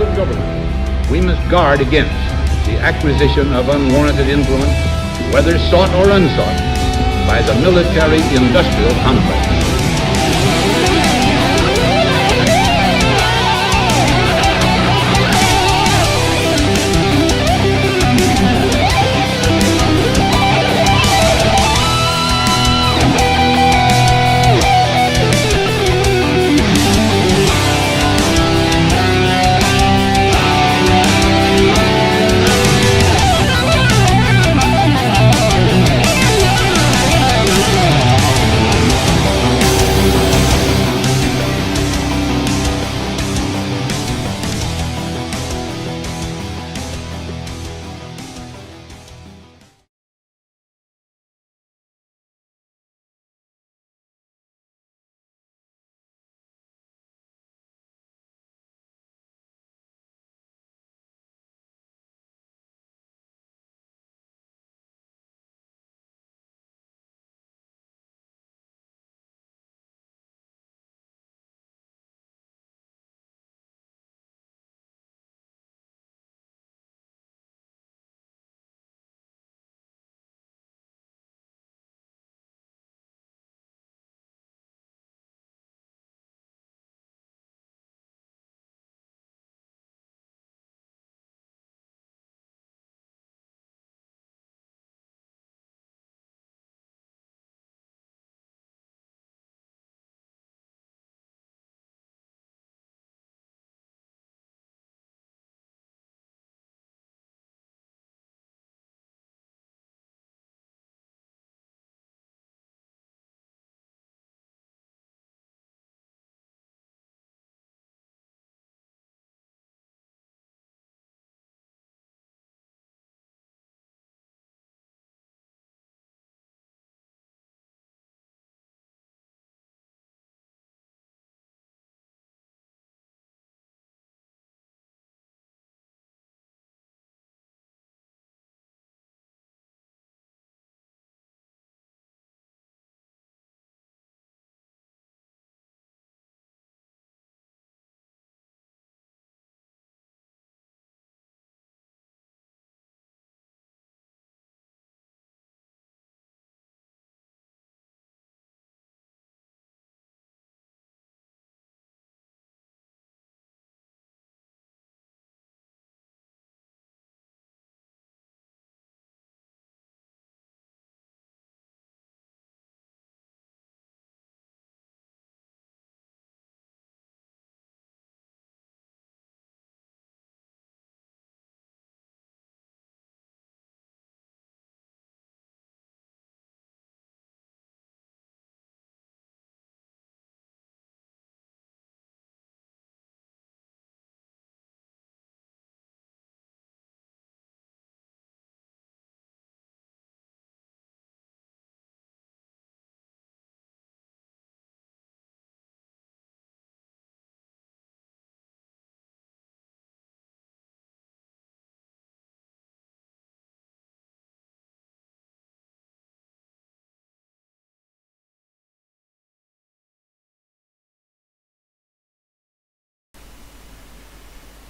of government, we must guard against the acquisition of unwarranted influence, whether sought or unsought, by the military-industrial complex.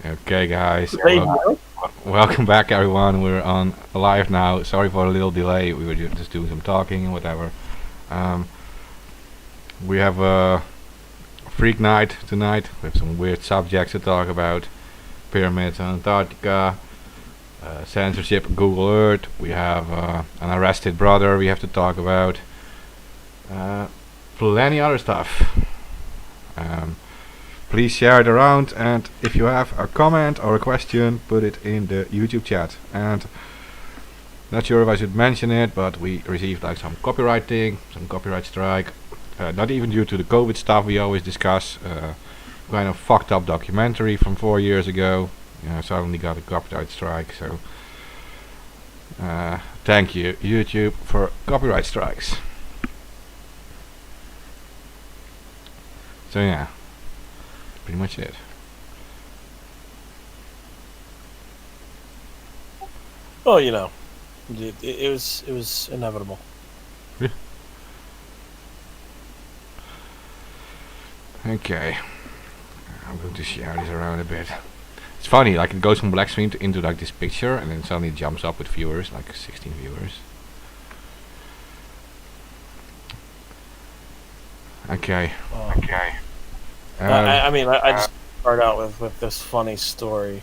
Okay, guys. Welcome back, everyone. We're on live now. Sorry for a little delay. We were just doing some talking and whatever. We have a freak night tonight. We have some weird subjects to talk about. Pyramids in Antarctica, censorship, Google Earth. We have an arrested brother we have to talk about. Plenty other stuff. Please share it around, and if you have a comment or a question, put it in the YouTube chat. And not sure if I should mention it, but we received like some copyright strike. Not even due to the COVID stuff we always discuss. Kind of fucked up documentary from 4 years ago. Suddenly got a copyright strike. So thank you, YouTube, for copyright strikes. So yeah, pretty much it. Oh, you know, it was inevitable. Yeah. Okay, I'm going to share this around a bit. It's funny, like it goes from black screen into like this picture, and then suddenly it jumps up with viewers, like 16 viewers. Okay. I mean, I just start out with this funny story.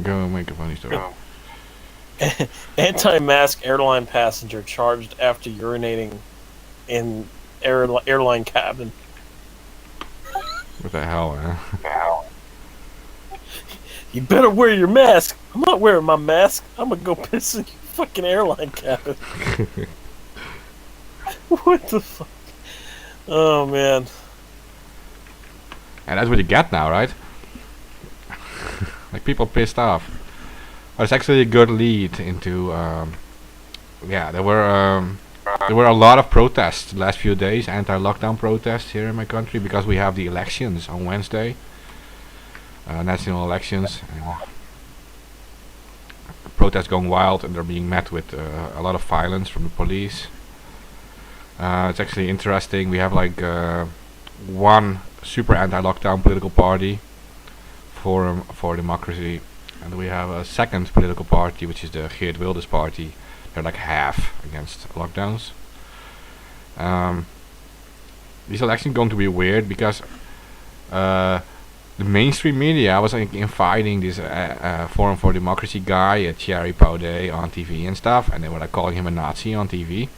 Go make a funny story. Anti-mask airline passenger charged after urinating in airline cabin. What the hell, man? You better wear your mask. I'm not wearing my mask. I'm gonna go piss in your fucking airline cabin. What the fuck? Oh man. And that's what you get now, right? Like people pissed off. But it's actually a good lead into. Yeah, there were a lot of protests the last few days, anti-lockdown protests here in my country, because we have the elections on Wednesday, national elections. Protests going wild, and they're being met with a lot of violence from the police. It's actually interesting. We have like one super anti-lockdown political party, Forum for Democracy, and we have a second political party, which is the Geert Wilders party. They're like half against lockdowns. These elections going to be weird because the mainstream media was like inviting this Forum for Democracy guy, Thierry Paudet, on TV and stuff, and they were like calling him a Nazi on TV.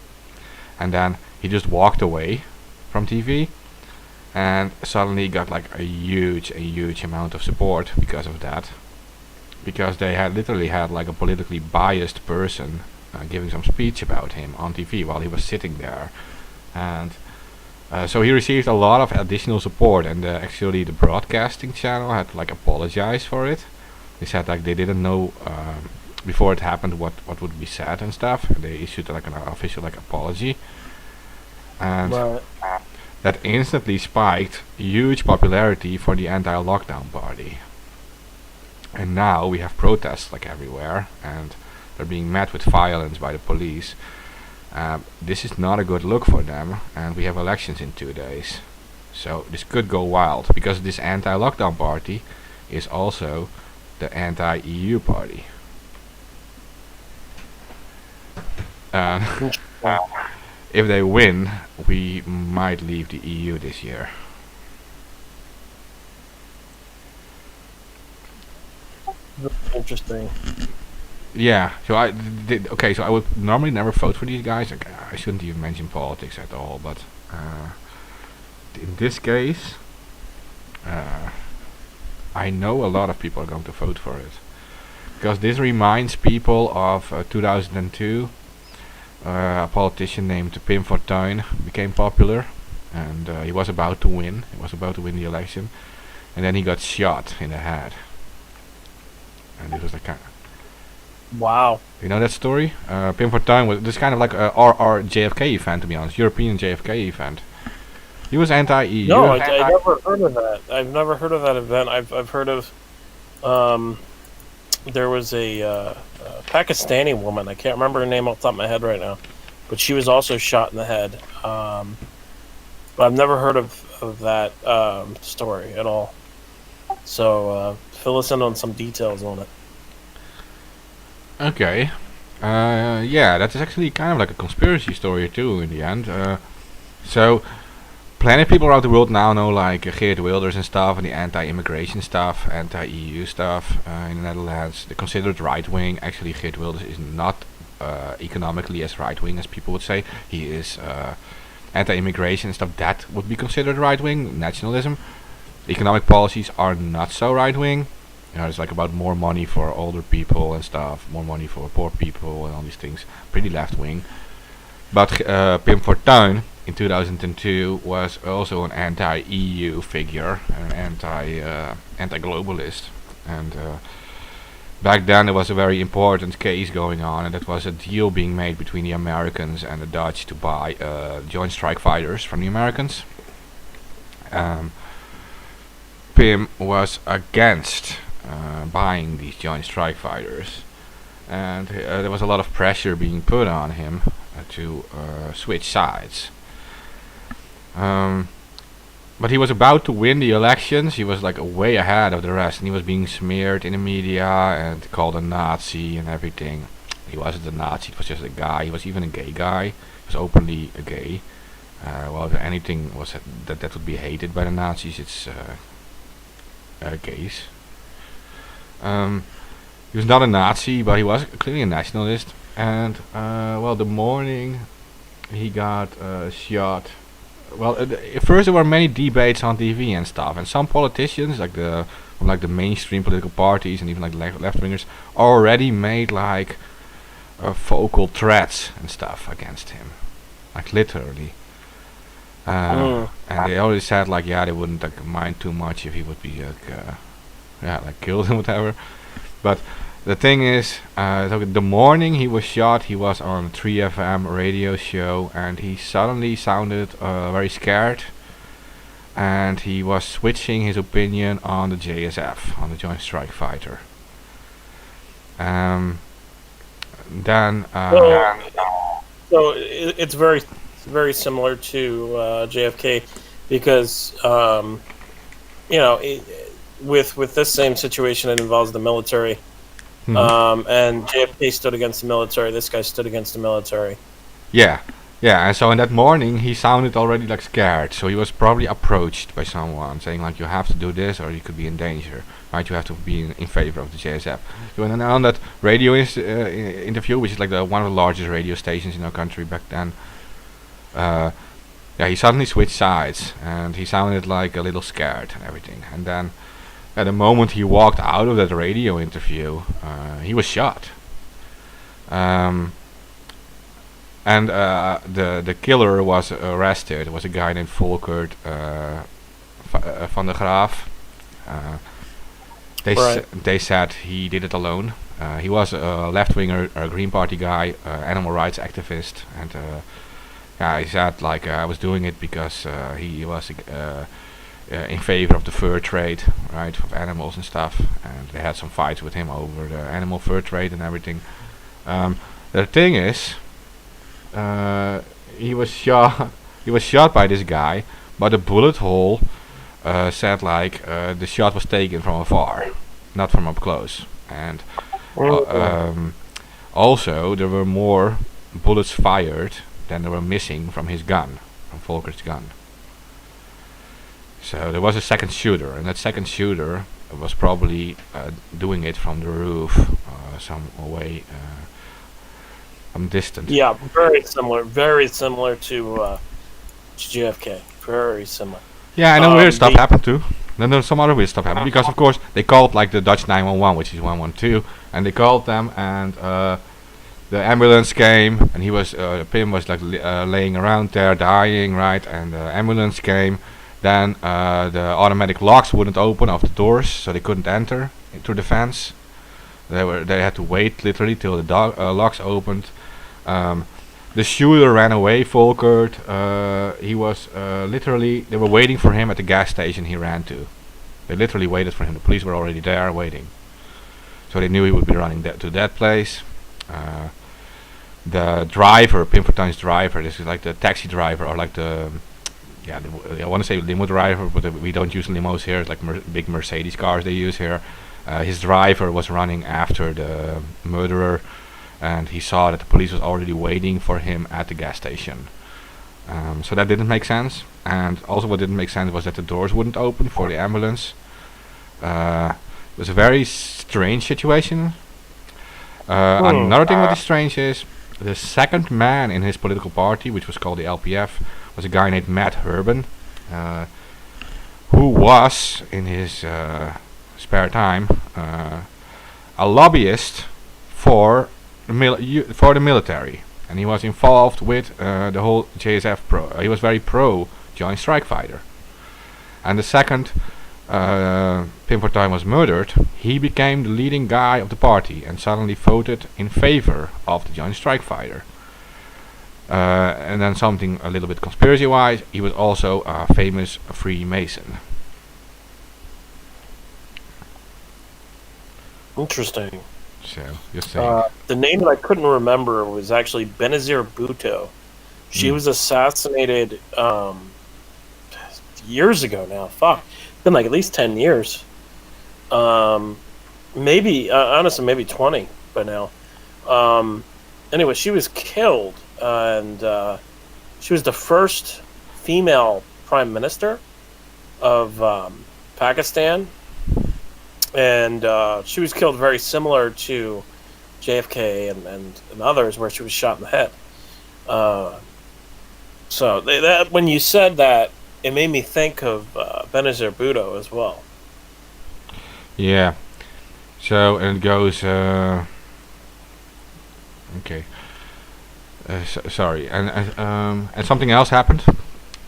And then he just walked away from TV, and suddenly got like a huge amount of support because of that. Because they had literally had like a politically biased person giving some speech about him on TV while he was sitting there, and so he received a lot of additional support. And actually, the broadcasting channel had to like apologize for it. They said like they didn't know before it happened what would be said and stuff. And they issued like an official like apology, and that instantly spiked huge popularity for the anti-lockdown party. And now we have protests like everywhere, and they're being met with violence by the police. This is not a good look for them, and we have elections in 2 days. So this could go wild, because this anti-lockdown party is also the anti-EU party. If they win, we might leave the EU this year. Interesting. Yeah, so I did. Okay, so I would normally never vote for these guys. Like, I shouldn't even mention politics at all, but in this case, I know a lot of people are going to vote for it, because this reminds people of 2002. A politician named Pim Fortuyn became popular, and he was about to win. He was about to win the election, and then he got shot in the head. And it was like kind of, Wow. you know that story? Pim Fortuyn was this kind of like a RR JFK event, to be honest, European JFK event. He was anti-EU. No, I never heard of that. I've never heard of that event. I've heard of. There was a Pakistani woman. I can't remember her name off the top of my head right now, but she was also shot in the head. But I've never heard of that story at all. So fill us in on some details on it. Okay. Yeah, that is actually kind of like a conspiracy story too in the end. So, plenty of people around the world now know like Geert Wilders and stuff, and the anti-immigration stuff, anti-EU stuff in the Netherlands. They're considered right-wing. Actually, Geert Wilders is not economically as right-wing as people would say. He is anti-immigration and stuff. That would be considered right-wing, nationalism. Economic policies are not so right-wing. You know, it's like about more money for older people and stuff, more money for poor people and all these things. Pretty left-wing. But Pim Fortuyn in 2002 was also an anti-EU figure, an anti-globalist. And back then there was a very important case going on, and that was a deal being made between the Americans and the Dutch to buy Joint Strike Fighters from the Americans. Pim was against buying these Joint Strike Fighters, and there was a lot of pressure being put on him to switch sides. but he was about to win the elections. He was like way ahead of the rest, and he was being smeared in the media and called a Nazi and everything. He wasn't a Nazi. He was just a guy. He was even a gay guy. He was openly a gay. Well, if anything was that would be hated by the Nazis, it's gays. He was not a Nazi, but he was clearly a nationalist. And well, the morning he got shot. Well, first there were many debates on TV and stuff, and some politicians, from the mainstream political parties and even like left wingers, already made like vocal threats and stuff against him, like literally. And they already said like, yeah, they wouldn't like mind too much if he would be like killed and whatever. But the thing is, so the morning he was shot, he was on a 3FM radio show, and he suddenly sounded very scared, and he was switching his opinion on the JSF, on the Joint Strike Fighter. Then so it's very similar to JFK, because with this same situation, it involves the military. And JFK stood against the military. This guy stood against the military. Yeah, and so in that morning he sounded already like scared, so he was probably approached by someone saying like, you have to do this or you could be in danger, right? You have to be in favor of the JSF. So and then on that radio interview, which is like one of the largest radio stations in our country back then, he suddenly switched sides and he sounded like a little scared and everything. And then at the moment he walked out of that radio interview, he was shot. And the killer was arrested. It was a guy named Volkert van der Graaf. They said he did it alone. He was a left-winger, a Green Party guy, animal rights activist, and he said like, I was doing it because he was in favor of the fur trade, right, of animals and stuff, and they had some fights with him over the animal fur trade and everything. The thing is, he was shot. He was shot by this guy, but the bullet hole said like the shot was taken from afar, not from up close, and also there were more bullets fired than there were missing from his gun, from Volkert's gun. So there was a second shooter, and that second shooter was probably doing it from the roof, some away, some distance. Yeah, very similar to JFK. Very similar. Yeah, and then weird stuff happened too. Then there's some other weird stuff happened because of course they called like the Dutch 911, which is 112, and they called them, and the ambulance came, and he was Pim was like laying around there dying, right? And the ambulance came. Then the automatic locks wouldn't open of the doors, so they couldn't enter through the fence. They had to wait literally till the locks opened. The shooter ran away, Volkert. He was literally, they were waiting for him at the gas station he ran to. They literally waited for him. The police were already there waiting. So they knew he would be running to that place. The driver, Pim Fortuyn's driver, this is like the taxi driver, or like the, I want to say limo driver, but we don't use limos here. It's like big Mercedes cars they use here. His driver was running after the murderer, and he saw that the police was already waiting for him at the gas station. So that didn't make sense. And also what didn't make sense was that the doors wouldn't open for the ambulance. It was a very strange situation. Another thing that is strange is the second man in his political party, which was called the LPF, was a guy named Matt Herben, who was, in his spare time, a lobbyist for the military, and he was involved with the whole JSF he was very pro Joint Strike Fighter. And the second Pim Fortuyn was murdered, he became the leading guy of the party and suddenly voted in favor of the Joint Strike Fighter. And then something a little bit conspiracy-wise, he was also a famous Freemason. Interesting. So, just saying. The name that I couldn't remember was actually Benazir Bhutto. She was assassinated years ago now. Fuck, it's been like at least 10 years. Maybe honestly, maybe 20 by now. Anyway, she was killed, and she was the first female prime minister of Pakistan, and she was killed very similar to JFK and others, where she was shot in the head. So that when you said that, it made me think of Benazir Bhutto as well. Yeah. So and it goes. Okay. Sorry, and something else happened.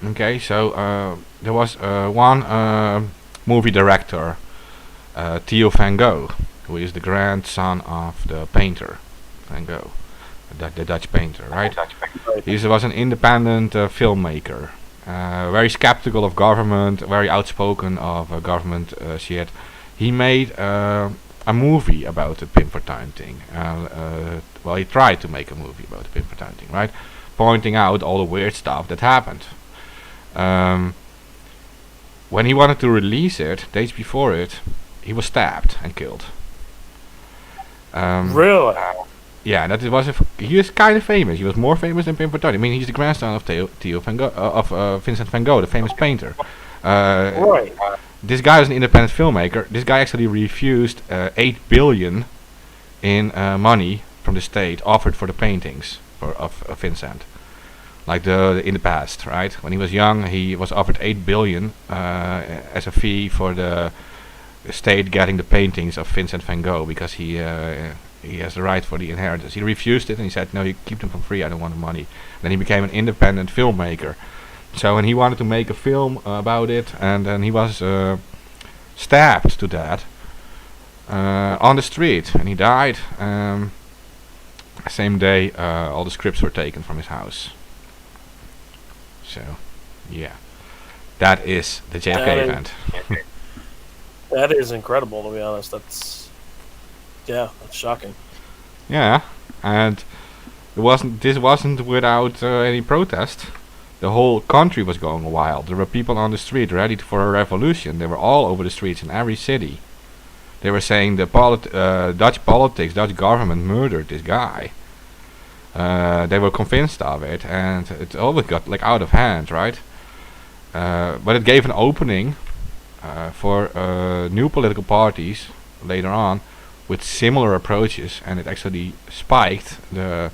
Okay, so there was one movie director, Theo van Gogh, who is the grandson of the painter Van Gogh, the Dutch painter, right? He was an independent filmmaker, very skeptical of government, very outspoken of government shit. He made a movie about the Pim Fortuyn thing. Well, he tried to make a movie about the Pim Fortuyn thing, right? Pointing out all the weird stuff that happened. When he wanted to release it, days before it, he was stabbed and killed. Really? Yeah, he is kind of famous. He was more famous than Pim Fortuyn. I mean, he's the grandson of Theo van Gogh, of Vincent van Gogh, the famous painter. Right. This guy is an independent filmmaker. This guy actually refused 8 billion in money from the state offered for the paintings of Vincent. Like in the past, right? When he was young, he was offered 8 billion as a fee for the state getting the paintings of Vincent van Gogh, because he has the right for the inheritance. He refused it and he said, no, you keep them for free, I don't want the money. Then he became an independent filmmaker. So when he wanted to make a film about it, and then he was stabbed to death on the street, and he died. Same day, all the scripts were taken from his house. So, yeah, that is the JFK event. That is incredible, to be honest. That's shocking. Yeah, and this wasn't without any protest. The whole country was going wild. There were people on the street ready for a revolution. They were all over the streets in every city. They were saying the Dutch politics, Dutch government murdered this guy. They were convinced of it, and it always got like out of hand, right? But it gave an opening for new political parties later on with similar approaches, and it actually spiked the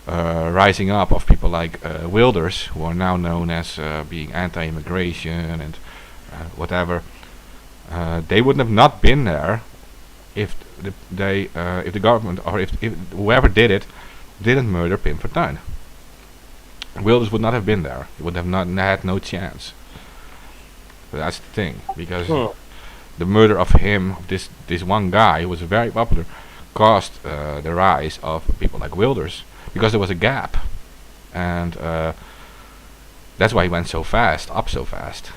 rising up of people like Wilders, who are now known as being anti-immigration and whatever. They wouldn't have not been there if the government, or if whoever did it didn't murder Pim Fortuyn. Wilders would not have been there. He would have not had no chance. So that's the thing, because the murder of him, this one guy who was very popular, caused the rise of people like Wilders, because there was a gap, and that's why he went so fast, up so fast.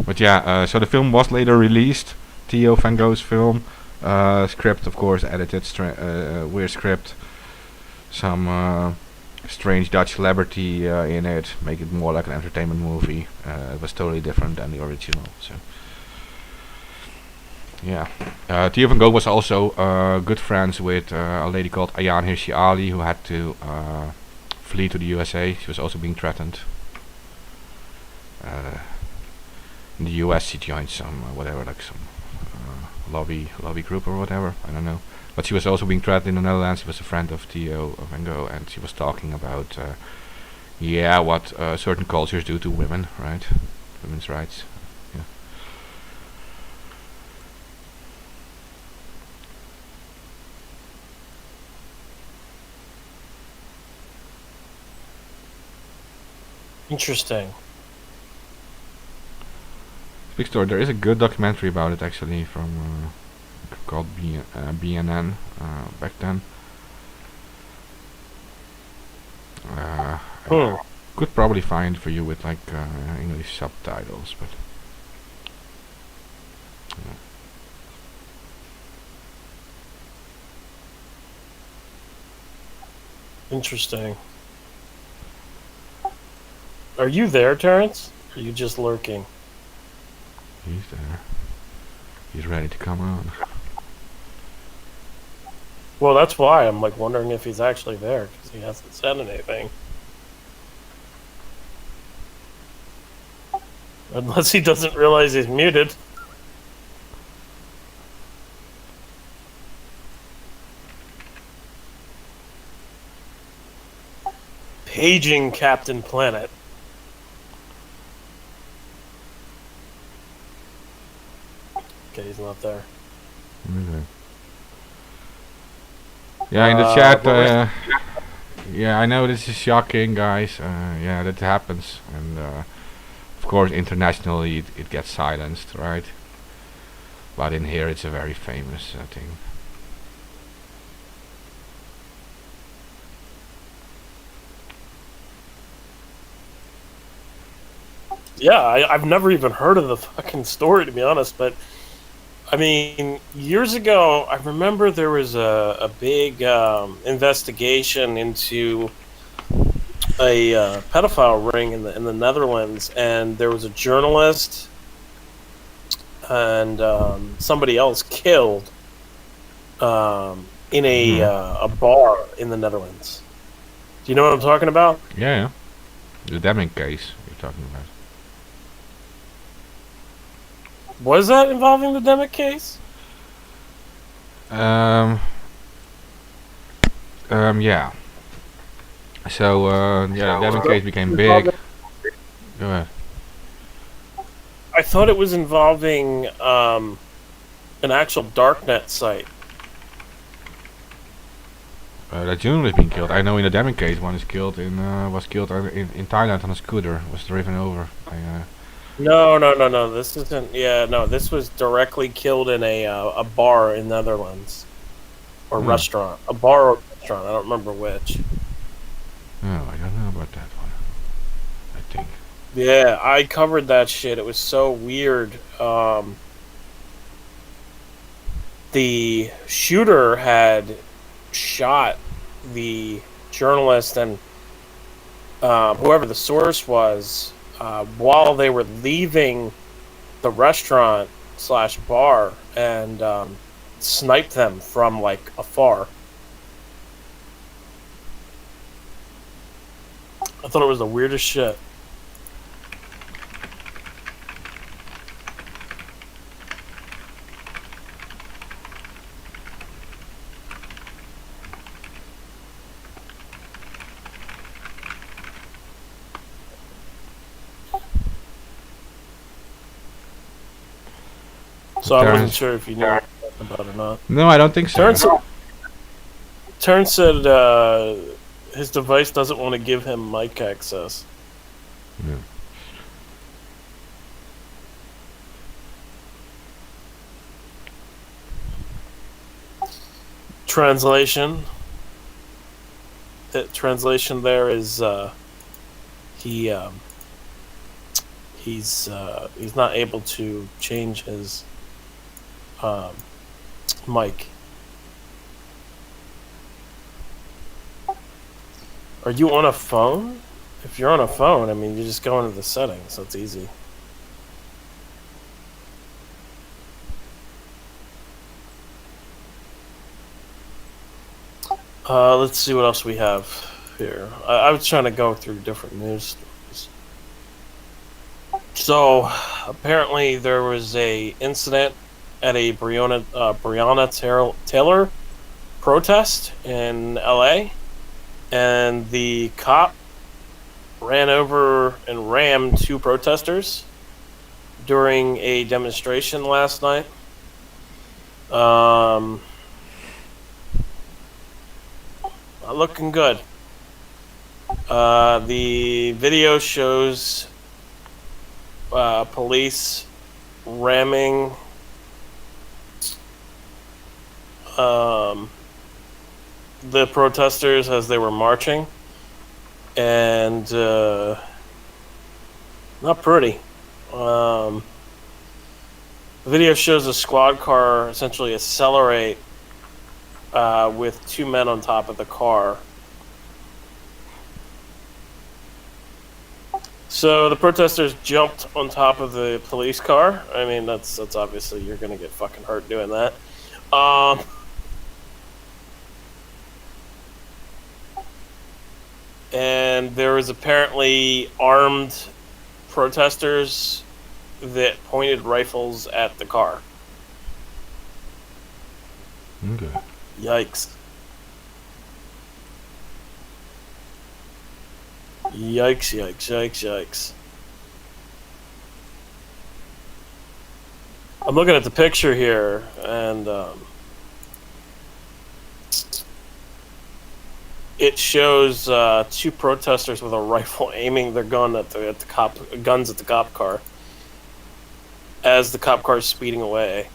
But yeah, so the film was later released. Theo van Gogh's film, script of course edited, weird script, some strange Dutch celebrity in it, make it more like an entertainment movie. It was totally different than the original. So yeah, Theo van Gogh was also good friends with a lady called Ayaan Hirsi Ali, who had to flee to the USA. She was also being threatened. In the US she joined some lobby group or whatever, I don't know. But she was also being threatened in the Netherlands. She was a friend of Theo van Gogh, and she was talking about what certain cultures do to women, right? Women's rights. Yeah. Interesting. Big story. There is a good documentary about it actually from called BNN back then. I could probably find for you with like English subtitles, but Interesting. Are you there, Terrence? Or are you just lurking? He's there. He's ready to come on. Well, that's why I'm like wondering if he's actually there because he hasn't said anything. Unless he doesn't realize he's muted. Paging Captain Planet. Okay, he's not there. Okay. Yeah, in the chat. Yeah, I know this is shocking, guys. Yeah, that happens, and of course, internationally it gets silenced, right? But in here, it's a very famous thing. Yeah, I've never even heard of the fucking story, to be honest, but I mean, years ago, I remember there was a big investigation into a pedophile ring in the Netherlands, and there was a journalist and somebody else killed in a bar in the Netherlands. Do you know what I'm talking about? Yeah, the Deming case you're talking about. Was that involving the Demick case? Yeah. So, yeah, the Deming case became big. Go ahead. I thought it was involving an actual darknet site. That journalist being killed. I know in the Deming case, one is killed was killed in Thailand on a scooter. Was driven over. No. This isn't. Yeah, no. This was directly killed in a bar in Netherlands, or restaurant. A bar or restaurant. I don't remember which. Oh, I don't know about that one. I think. Yeah, I covered that shit. It was so weird. The shooter had shot the journalist and whoever the source was while they were leaving the restaurant / bar, and sniped them from like afar. I thought it was the weirdest shit. So I wasn't sure if you knew what I was talking about or not. No, I don't think so. Terrence said his device doesn't want to give him mic access. Yeah. Translation. The translation there is he's not able to change his mic. Are you on a phone? If you're on a phone, I mean, you just go into the settings. That's easy. Let's see what else we have here. I was trying to go through different news stories. So, apparently there was a incident at a Breonna Taylor protest in LA, and the cop ran over and rammed 2 protesters during a demonstration last night. Looking good. The video shows police ramming the protesters as they were marching, and not pretty. The video shows a squad car essentially accelerate with 2 men on top of the car, So the protesters jumped on top of the police car. I mean, that's obviously, you're gonna get fucking hurt doing that. And there was apparently armed protesters that pointed rifles at the car. Okay. Yikes. Yikes, yikes, yikes, yikes. I'm looking at the picture here, and it shows two protesters with a rifle aiming their guns at the cop car as the cop car is speeding away.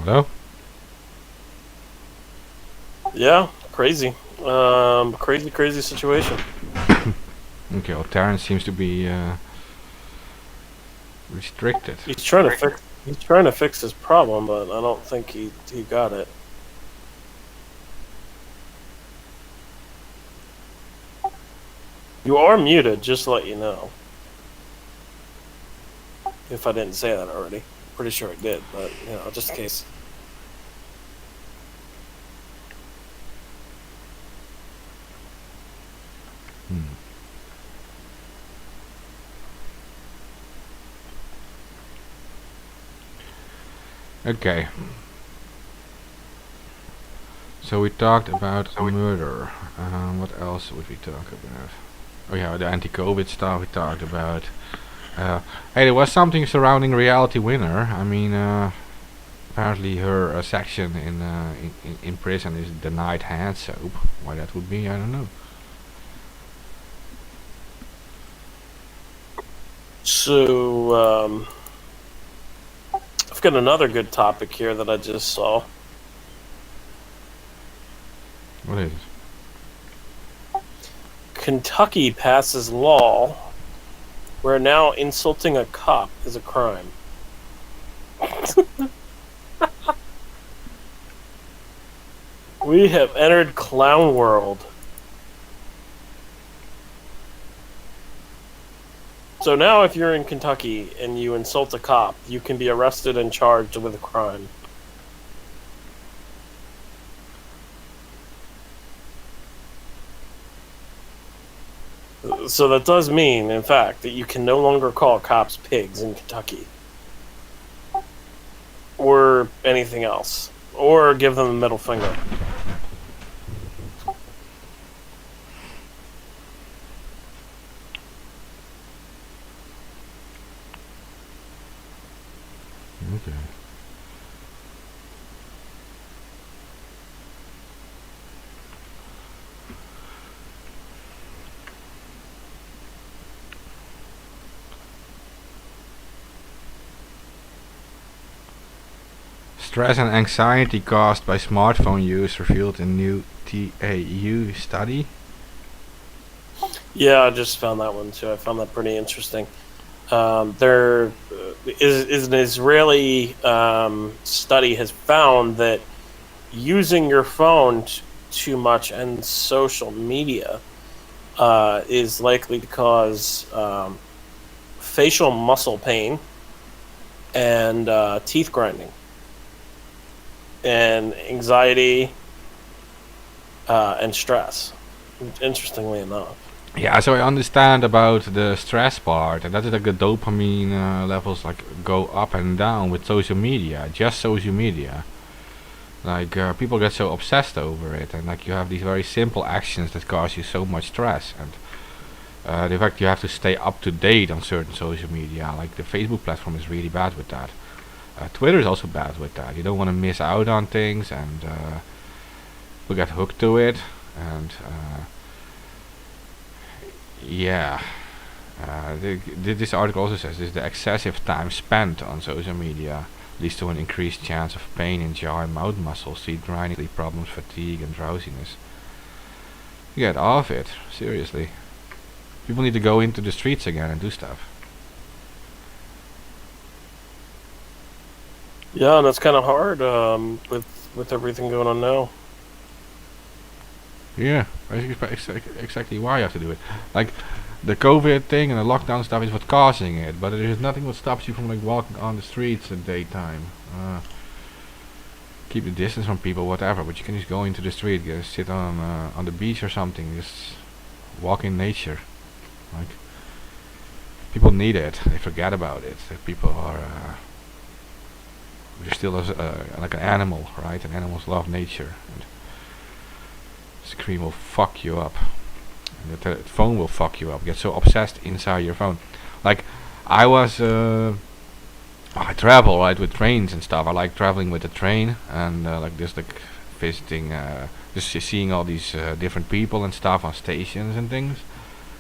Hello? Yeah, crazy. Crazy situation. Okay, well, Terrence seems to be restricted. He's trying to fix his problem, but I don't think he got it. You are muted, just to let you know. If I didn't say that already. Pretty sure I did, but, you know, just in case. Okay. So we talked about murder. What else would we talk about? Oh yeah, the anti-COVID stuff we talked about. Hey, there was something surrounding Reality Winner. I mean, apparently her section in prison is denied hand soap. Why that would be, I don't know. So, I've got another good topic here that I just saw. What is it? Kentucky passes law where now insulting a cop is a crime. We have entered clown world. So now if you're in Kentucky and you insult a cop, you can be arrested and charged with a crime. So that does mean, in fact, that you can no longer call cops pigs in Kentucky. Or anything else. Or give them the middle finger. Okay. Stress and anxiety caused by smartphone use revealed in new TAU study. Yeah, I just found that one too. I found that pretty interesting. There is an Israeli study has found that using your phone too much and social media is likely to cause facial muscle pain and teeth grinding and anxiety and stress. Interestingly enough. Yeah, so I understand about the stress part, and that is like the dopamine levels like go up and down with social media, just social media. Like people get so obsessed over it, and like you have these very simple actions that cause you so much stress, and the fact you have to stay up to date on certain social media, like the Facebook platform is really bad with that. Twitter is also bad with that. You don't want to miss out on things, and we get hooked to it, and yeah. This article also says the excessive time spent on social media leads to an increased chance of pain in jaw and mouth muscles, teeth grinding, sleep problems, fatigue, and drowsiness. Get off it, seriously. People need to go into the streets again and do stuff. Yeah, and that's kind of hard with everything going on now. Yeah, exactly why you have to do it. Like the COVID thing and the lockdown stuff is what's causing it, but there is nothing what stops you from like walking on the streets at daytime. Keep the distance from people, whatever. But you can just go into the street, just sit on the beach or something, just walk in nature. Like people need it. They forget about it. That people are we're still like an animal, right? And animals love nature. And screen will fuck you up. And the phone will fuck you up. Get so obsessed inside your phone. Like I was. I travel right with trains and stuff. I like traveling with the train and like just like visiting, just seeing all these different people and stuff on stations and things.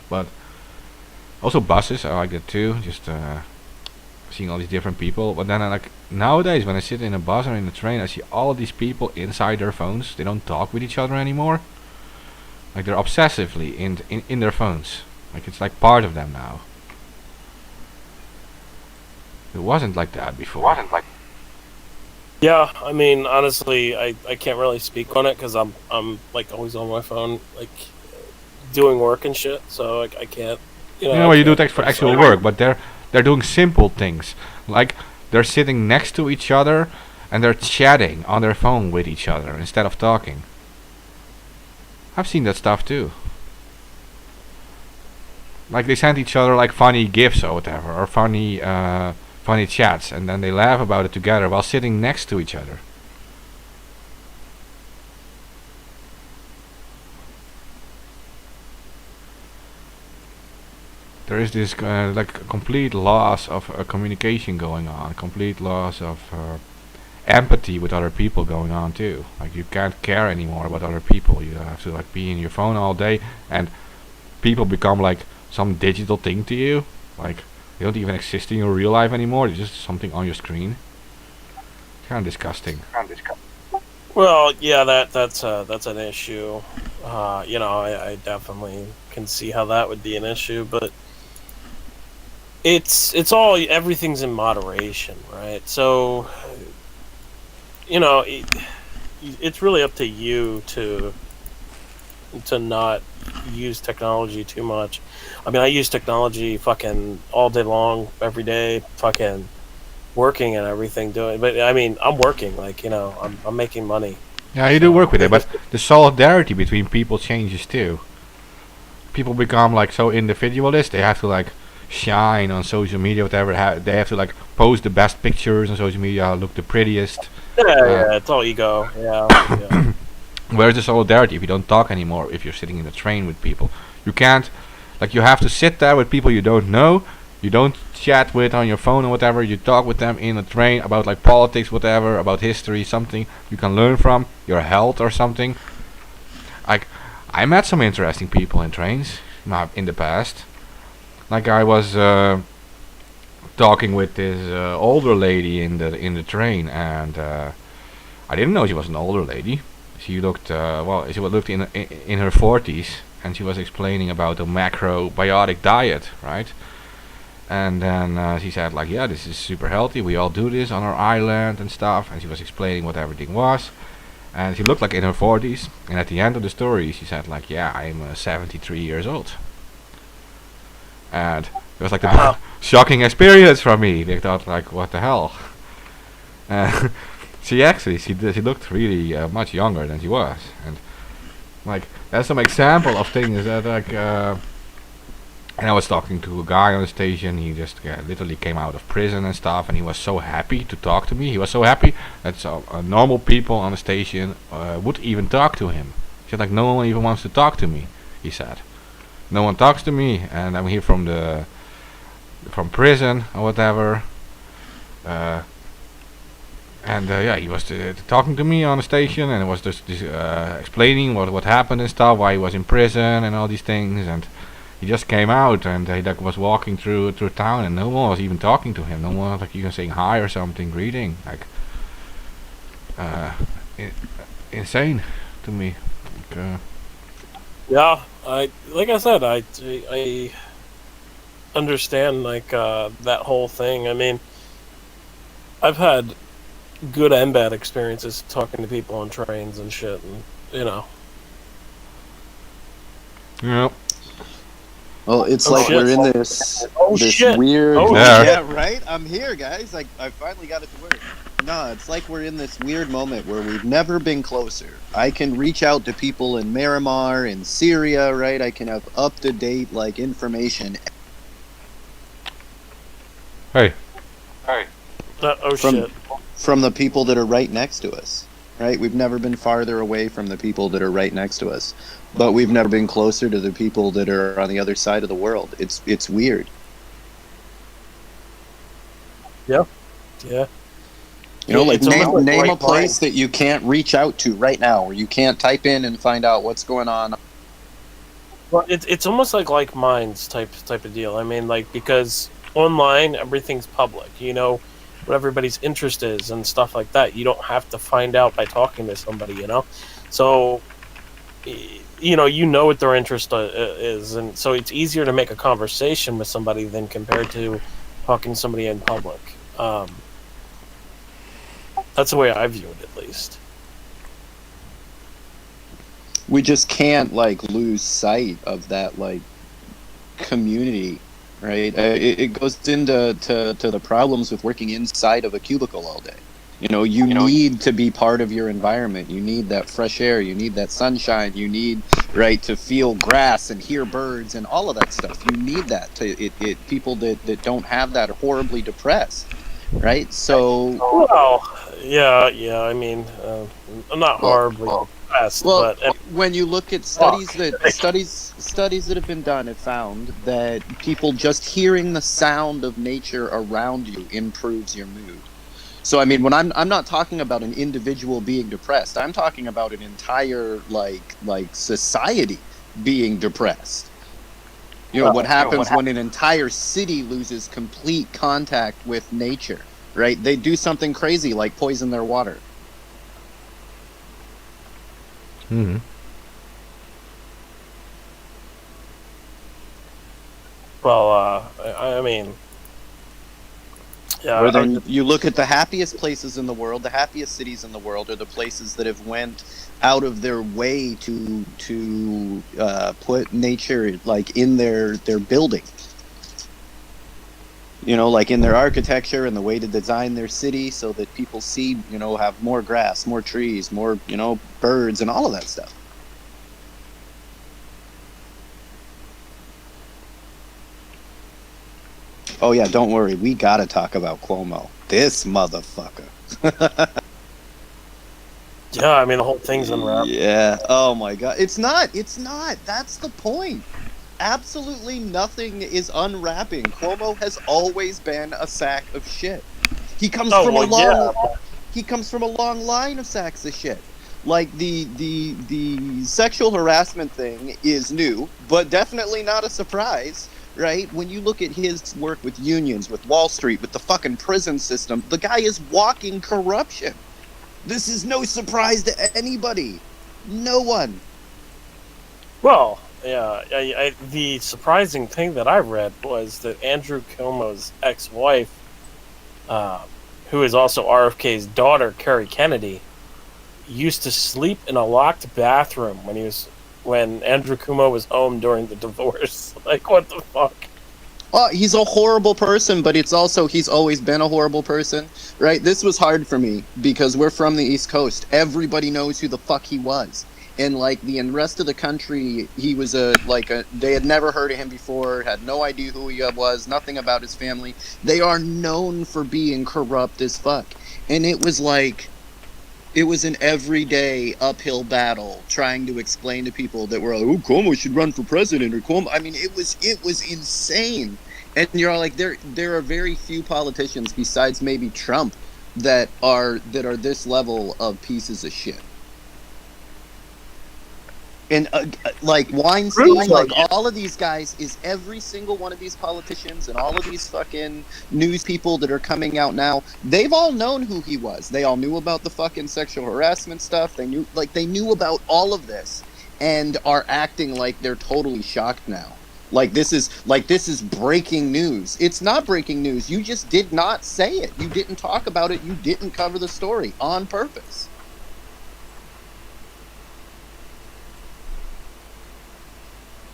But also buses, I like that too. Just seeing all these different people. But then I like nowadays when I sit in a bus or in a train, I see all of these people inside their phones. They don't talk with each other anymore. Like they're obsessively in their phones. Like it's like part of them now. It wasn't like that before. Yeah, I mean, honestly, I can't really speak on it because I'm like always on my phone, like doing work and shit. So I can't, You know, you do can't it for actual work, but they're doing simple things. Like they're sitting next to each other and they're chatting on their phone with each other instead of talking. I've seen that stuff too. Like they send each other like funny gifs or whatever, or funny chats, and then they laugh about it together while sitting next to each other. There is this like complete loss of communication going on, complete loss of empathy with other people going on too. Like you can't care anymore about other people. You have to like be in your phone all day, and people become like some digital thing to you. Like they don't even exist in your real life anymore. They're just something on your screen. Kind of disgusting. Well, yeah, that's an issue. I definitely can see how that would be an issue, but it's all everything's in moderation, right? So, it's really up to you to not use technology too much. I mean, I use technology fucking all day long, every day, fucking working and everything doing. But I mean, I'm working, like I'm making money. Yeah, you do work with it, but the solidarity between people changes too. People become like so individualist. They have to like shine on social media, whatever. They have to like post the best pictures on social media, look the prettiest. Yeah, it's all ego. Yeah. Where's the solidarity if you don't talk anymore? If you're sitting in a train with people, you can't. Like you have to sit there with people you don't know. You don't chat with on your phone or whatever. You talk with them in a train about like politics, whatever, about history, something you can learn from, your health or something. Like I met some interesting people in trains in the past. Like I was talking with this older lady in the train, and I didn't know she was an older lady. She looked she looked in her 40s, and she was explaining about the macrobiotic diet, right? And then she said like, yeah, this is super healthy. We all do this on our island and stuff. And she was explaining what everything was. And she looked like in her 40s. And at the end of the story, she said like, yeah, I'm 73 years old. And it was like the shocking experience for me. They thought like, what the hell? She looked really much younger than she was. And like that's some example of things that like. And I was talking to a guy on the station. He just literally came out of prison and stuff, and he was so happy to talk to me. He was so happy that normal people on the station would even talk to him. He said like, no one even wants to talk to me. He said, no one talks to me, and I'm here from prison or whatever. He was talking to me on the station, and it was just explaining what happened and stuff, why he was in prison and all these things, and. He just came out and he was walking through town, and no one was even talking to him. No one was like even saying hi or something, greeting. Like insane to me. Like, yeah, like I said, I understand like that whole thing. I mean, I've had good and bad experiences talking to people on trains and shit, and you know. Yep. Well, it's Oh, like shit. we're in this Oh, this shit. weird. Oh, Yeah. Yeah, right. I'm here, guys. I finally got it to work. No, it's like we're in this weird moment where we've never been closer. I can reach out to people in Miramar, in Syria, right? I can have up to date like information Hey. Oh From- shit. from the people that are right next to us. Right? We've never been farther away from the people that are right next to us, but we've never been closer to the people that are on the other side of the world. It's weird. Yeah. You know, like It's almost like name a right place that you can't reach out to right now, or you can't type in and find out what's going on. Well, it's almost like minds type of deal. I mean, like, because online everything's public. You know what everybody's interest is and stuff like that. You don't have to find out by talking to somebody. You know, so you know what their interest is, and so it's easier to make a conversation with somebody than compared to talking to somebody in public. That's the way I view it, at least. We just can't like lose sight of that like community, right? It goes into to the problems with working inside of a cubicle all day. You need to be part of your environment. You need that fresh air. You need that sunshine. You need, right, to feel grass and hear birds and all of that stuff. You need that. People that don't have that are horribly depressed, right? So, Well, yeah. I mean, I'm not horribly depressed, well, but when you look at studies that have been done, have found that people just hearing the sound of nature around you improves your mood. So I mean, when I'm not talking about an individual being depressed, I'm talking about an entire like society being depressed. What happens when an entire city loses complete contact with nature, right? They do something crazy like poison their water. Mm-hmm. well, I mean, yeah. Where then you look at the happiest places in the world, the happiest cities in the world are the places that have went out of their way to put nature like in their building. Like in their architecture and the way to design their city so that people see, have more grass, more trees, more, birds and all of that stuff. Oh yeah, don't worry. We gotta talk about Cuomo. This motherfucker. Yeah, I mean, the whole thing's unwrapped. Yeah. Oh my god. It's not. That's the point. Absolutely nothing is unwrapping. Cuomo has always been a sack of shit. He comes from a long. He comes from a long line of sacks of shit. Like the sexual harassment thing is new, but definitely not a surprise. Right? When you look at his work with unions, with Wall Street, with the fucking prison system, the guy is walking corruption. This is no surprise to anybody. No one. Well, yeah. The surprising thing that I read was that Andrew Cuomo's ex-wife, who is also RFK's daughter, Kerry Kennedy, used to sleep in a locked bathroom when Andrew Cuomo was home during the divorce. Like, what the fuck? Oh, he's a horrible person, but it's also he's always been a horrible person, right? This was hard for me because we're from the East Coast. Everybody knows who the fuck he was. And like the rest of the country, he was they had never heard of him before, had no idea who he was, nothing about his family. They are known for being corrupt as fuck. And it was an everyday uphill battle trying to explain to people that were like, oh, Cuomo should run for president, or Cuomo. I mean, it was insane. And you're like, there are very few politicians besides maybe Trump that are this level of pieces of shit. And like Weinstein, like all of these guys, is every single one of these politicians and all of these fucking news people that are coming out now, they've all known who he was. They all knew about the fucking sexual harassment stuff. They knew about all of this and are acting like they're totally shocked now. Like this is breaking news. It's not breaking news. You just did not say it. You didn't talk about it. You didn't cover the story on purpose.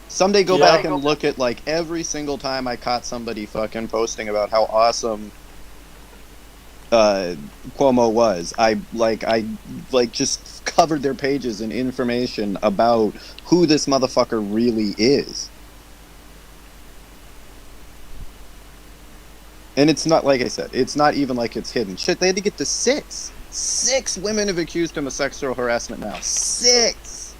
Someday go back and look at like every single time I caught somebody fucking posting about how awesome Cuomo was. I just covered their pages in information about who this motherfucker really is. And it's not, like I said, it's not even like it's hidden. Shit, they had to get to 6. 6 women have accused him of sexual harassment now. 6!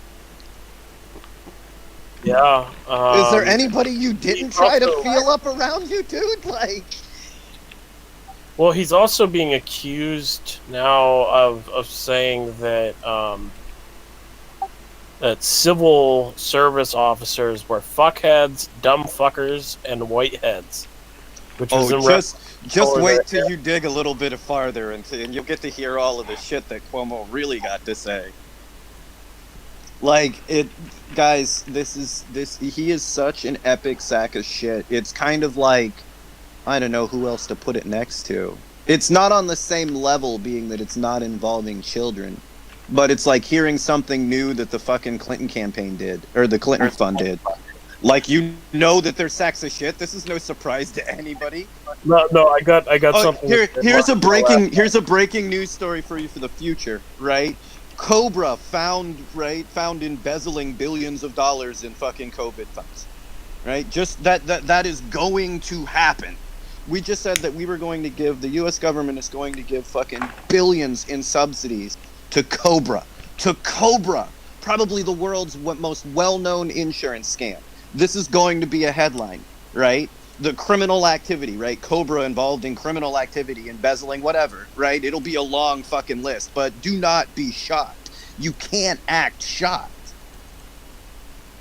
Yeah. Is there anybody you didn't try to feel up around you, dude? Like... Well, he's also being accused now of saying that that civil service officers were fuckheads, dumb fuckers, and whiteheads. Which was just wait till you dig a little bit farther and you'll get to hear all of the shit that Cuomo really got to say. Like it, guys. He is such an epic sack of shit. It's kind of like, I don't know who else to put it next to. It's not on the same level, being that it's not involving children, but it's like hearing something new that the fucking Clinton campaign did, or the Clinton Fund did. Like, you know that they're sacks of shit. This is no surprise to anybody. No, I got something. Here's a breaking news story for you for the future, right? Cobra found embezzling billions of dollars in fucking COVID funds, right? Just that is going to happen. We just said that we were going to give, the U.S. government is going to give fucking billions in subsidies to Cobra. Probably the world's most well-known insurance scam. This is going to be a headline, right? The criminal activity, right? Cobra involved in criminal activity, embezzling, whatever, right? It'll be a long fucking list, but do not be shocked. You can't act shocked.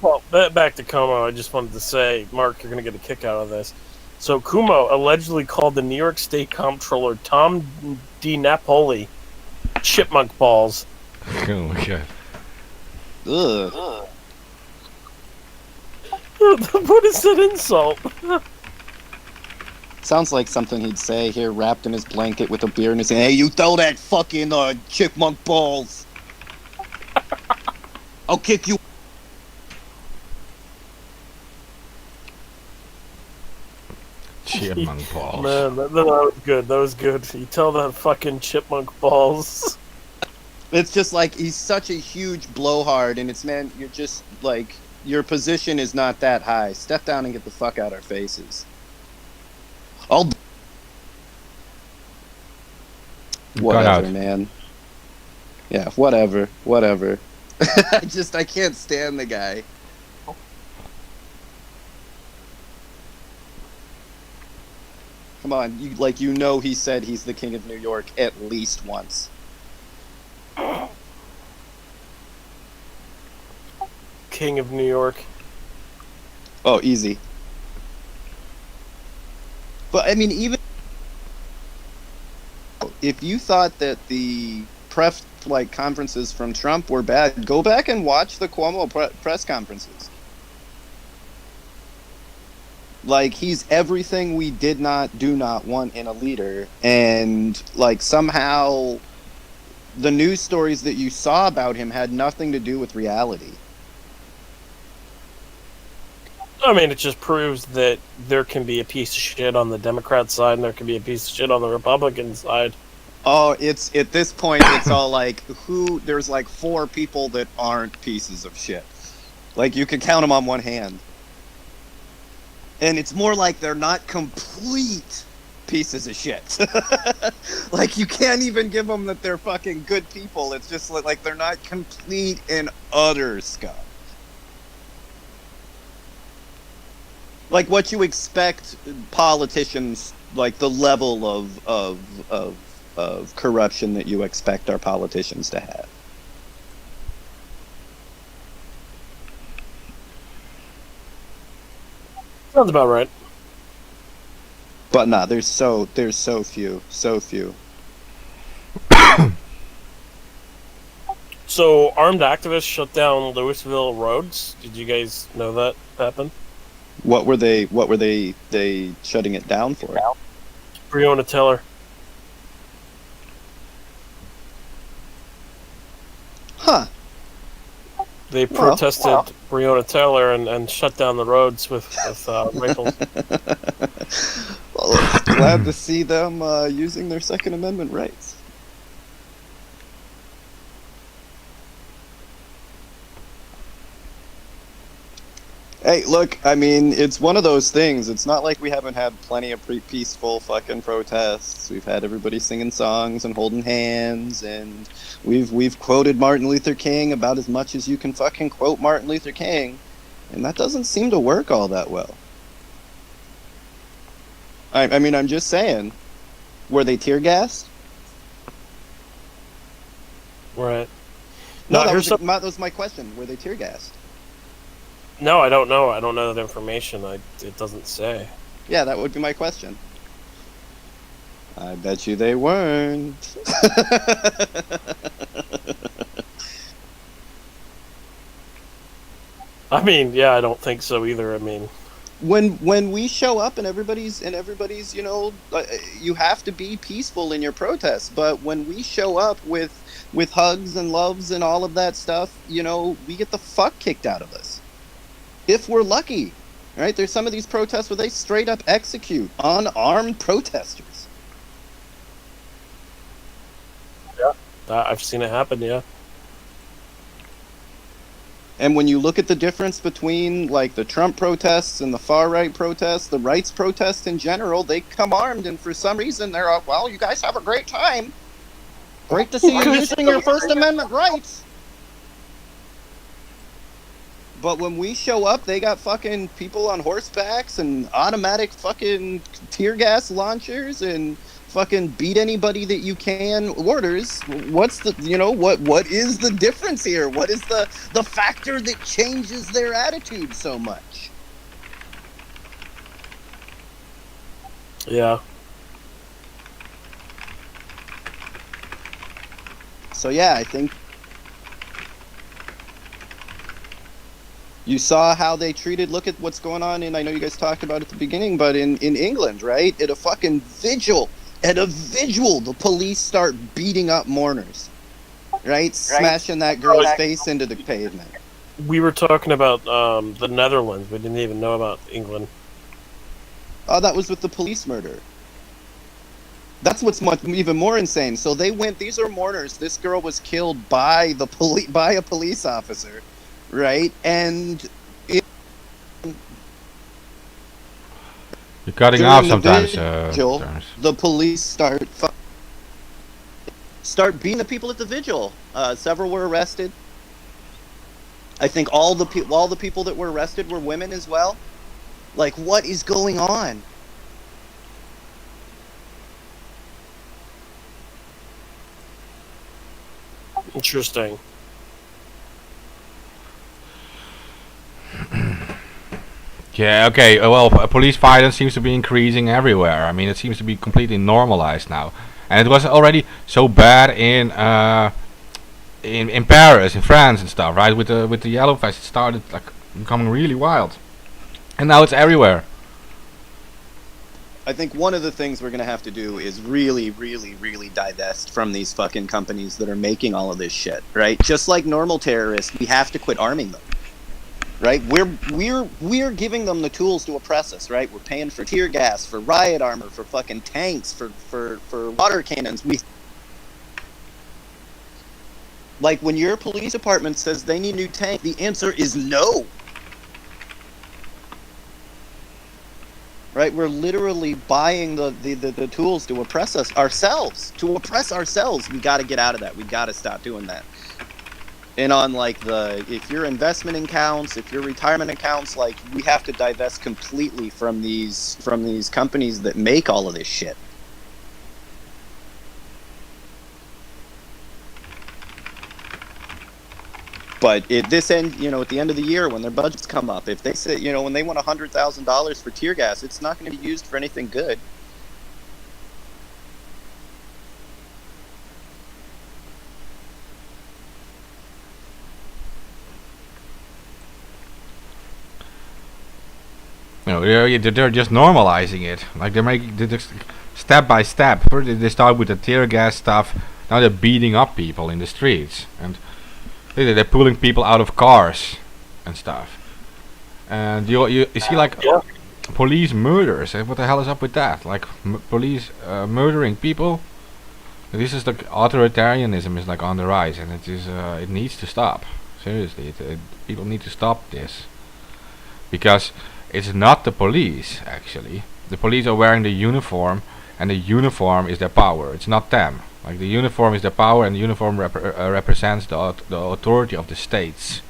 Well, back to Cuomo, I just wanted to say, Mark, you're going to get a kick out of this. So Cuomo allegedly called the New York State Comptroller Tom DiNapoli chipmunk balls. Oh my god. Ugh. What is that insult? Sounds like something he'd say here, wrapped in his blanket with a beer in his hand. Hey, you throw that fucking chipmunk balls. I'll kick you. Chipmunk balls. Man, that was good. That was good. You tell that fucking chipmunk balls. It's just like, he's such a huge blowhard, and it's, man, you're just like, your position is not that high. Step down and get the fuck out our faces. Whatever, man. Yeah, whatever. I can't stand the guy. Come on, he said he's the king of New York at least once. King of New York. Oh, easy. But I mean, even if you thought that the press conferences from Trump were bad, go back and watch the Cuomo press conferences. Like, he's everything we do not want in a leader, and like somehow the news stories that you saw about him had nothing to do with reality. I mean, it just proves that there can be a piece of shit on the Democrat side and there can be a piece of shit on the Republican side. Oh, it's at this point, it's all like, there's like 4 people that aren't pieces of shit. Like, you can count them on one hand. And it's more like they're not complete pieces of shit. Like, you can't even give them that they're fucking good people. It's just like they're not complete and utter scum. Like what you expect politicians, like the level of corruption that you expect our politicians to have. Sounds about right. But nah, there's so few. So, armed activists shut down Louisville roads. Did you guys know that happened? What were they shutting it down for? Breonna Taylor. Huh. They protested Breonna Taylor and shut down the roads with rifles. Well, glad to see them using their Second Amendment rights. Hey, look, I mean, it's one of those things. It's not like we haven't had plenty of peaceful fucking protests. We've had everybody singing songs and holding hands, and we've quoted Martin Luther King about as much as you can fucking quote Martin Luther King, and that doesn't seem to work all that well. I mean, I'm just saying, were they tear gassed? Right. No, No, that was my question. Were they tear gassed? No, I don't know. I don't know that information. It doesn't say. Yeah, that would be my question. I bet you they weren't. I mean, yeah, I don't think so either. I mean, when we show up and everybody's you know, you have to be peaceful in your protests, but when we show up with hugs and loves and all of that stuff, you know, we get the fuck kicked out of us. If we're lucky, right? There's some of these protests where they straight up execute unarmed protesters. yeah, I've seen it happen. Yeah. And when you look at the difference between like the Trump protests and the far right protests, the rights protests in general, they come armed, and for some reason they're all, well, you guys have a great time. Great to see you using your First Amendment rights. But when we show up, they got fucking people on horsebacks and automatic fucking tear gas launchers and fucking beat anybody that you can orders. What's the, you know, what is the difference here? What is the factor that changes their attitude so much? Yeah. So yeah, I think you saw how they treated, look at what's going on in, I know you guys talked about it at the beginning, but in England, right? At a fucking vigil, the police start beating up mourners, right? Smashing that girl's face into the pavement. We were talking about the Netherlands. We didn't even know about England. Oh, that was with the police murder. That's what's even more insane. So they went, these are mourners. This girl was killed by by a police officer, right? And You're cutting during off the sometimes. vigil, Terrence. the police start beating the people at the vigil. Several were arrested. I think all the people that were arrested were women as well. Like, what is going on? Interesting. Yeah, okay, well, police violence seems to be increasing everywhere. I mean, it seems to be completely normalized now. And it was already so bad in Paris, in France and stuff, right? With the Yellow Vest, it started like becoming really wild. And now it's everywhere. I think one of the things we're going to have to do is really, really, really divest from these fucking companies that are making all of this shit, right? Just like normal terrorists, we have to quit arming them. Right, we're giving them the tools to oppress us. Right, we're paying for tear gas, for riot armor, for fucking tanks, for water cannons. Like when your police department says they need a new tank, the answer is no. Right, we're literally buying the tools to oppress us ourselves. To oppress ourselves, we got to get out of that. We got to stop doing that. And on like if your investment accounts, if your retirement accounts, like we have to divest completely from these companies that make all of this shit. But at this end, you know, at the end of the year when their budgets come up, if they say, you know, when they want $100,000 for tear gas, it's not going to be used for anything good. No, they're just normalizing it. Like they're just step by step. First they start with the tear gas stuff. Now they're beating up people in the streets, and they're pulling people out of cars and stuff. And you see like police murders. What the hell is up with that? Like police murdering people. This is like authoritarianism is like on the rise, and it needs to stop. Seriously, people need to stop this, because it's not the police actually. The police are wearing the uniform, and the uniform is their power. It's not them. Like the uniform is their power, and the uniform represents the authority of the states,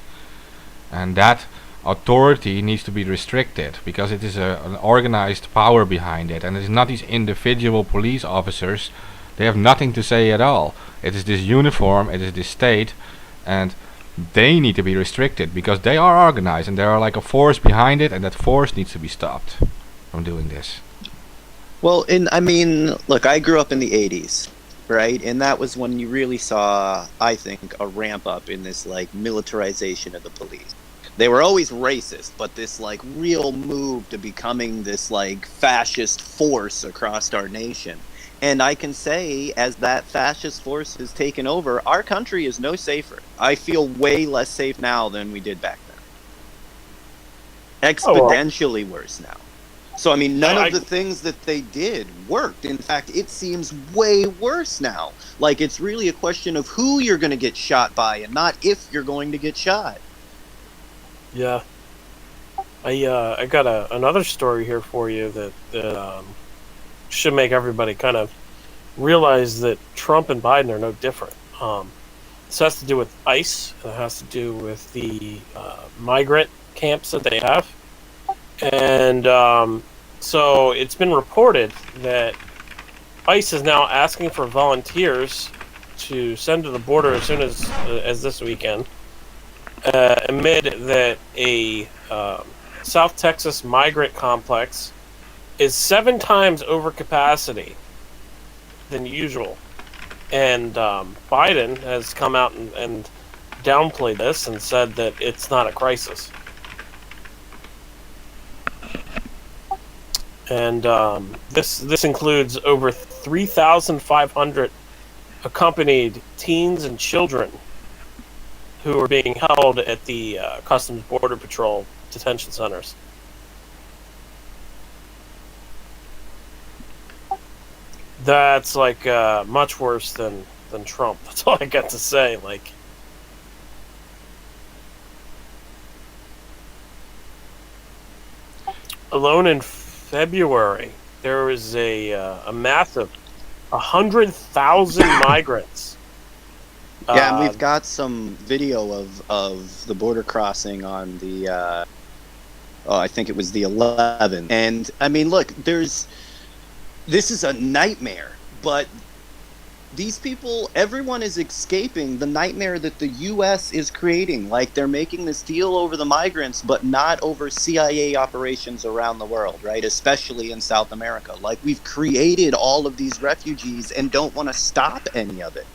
and that authority needs to be restricted because it is an organized power behind it, and it's not these individual police officers. They have nothing to say at all. It is this uniform, it is this state, and they need to be restricted because they are organized and they are like a force behind it, and that force needs to be stopped from doing this. Well, I mean, look, I grew up in the 80s, right? And that was when you really saw, I think, a ramp up in this like militarization of the police. They were always racist, but this like real move to becoming this like fascist force across our nation. And I can say, as that fascist force has taken over, our country is no safer. I feel way less safe now than we did back then. Exponentially worse now. So, I mean, none of the things that they did worked. In fact, it seems way worse now. Like, it's really a question of who you're going to get shot by and not if you're going to get shot. Yeah. I got another story here for you that should make everybody kind of realize that Trump and Biden are no different. This has to do with ICE. It has to do with the migrant camps that they have. And so it's been reported that ICE is now asking for volunteers to send to the border as soon as this weekend, amid that a South Texas migrant complex is 7 times over capacity than usual. And Biden has come out and downplayed this and said that it's not a crisis. And this includes over 3,500 accompanied teens and children who are being held at the Customs Border Patrol detention centers. That's like much worse than Trump. That's all I got to say. Like, alone in February, there was a massive 100,000 migrants. Yeah, and we've got some video of the border crossing on the I think it was the 11th. And I mean, look, this is a nightmare, but these people, everyone is escaping the nightmare that the U.S. is creating. Like, they're making this deal over the migrants, but not over CIA operations around the world, right? Especially in South America. Like, we've created all of these refugees and don't want to stop any of it.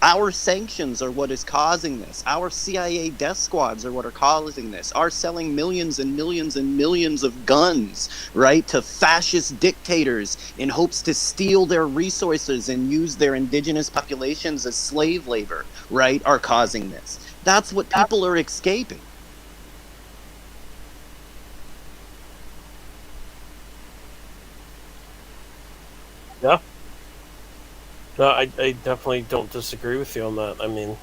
Our sanctions are what is causing this. Our CIA death squads are what are causing this. Our selling millions and millions and millions of guns, right, to fascist dictators in hopes to steal their resources and use their indigenous populations as slave labor, right, are causing this. That's what people are escaping. Yeah. No, I definitely don't disagree with you on that. I mean,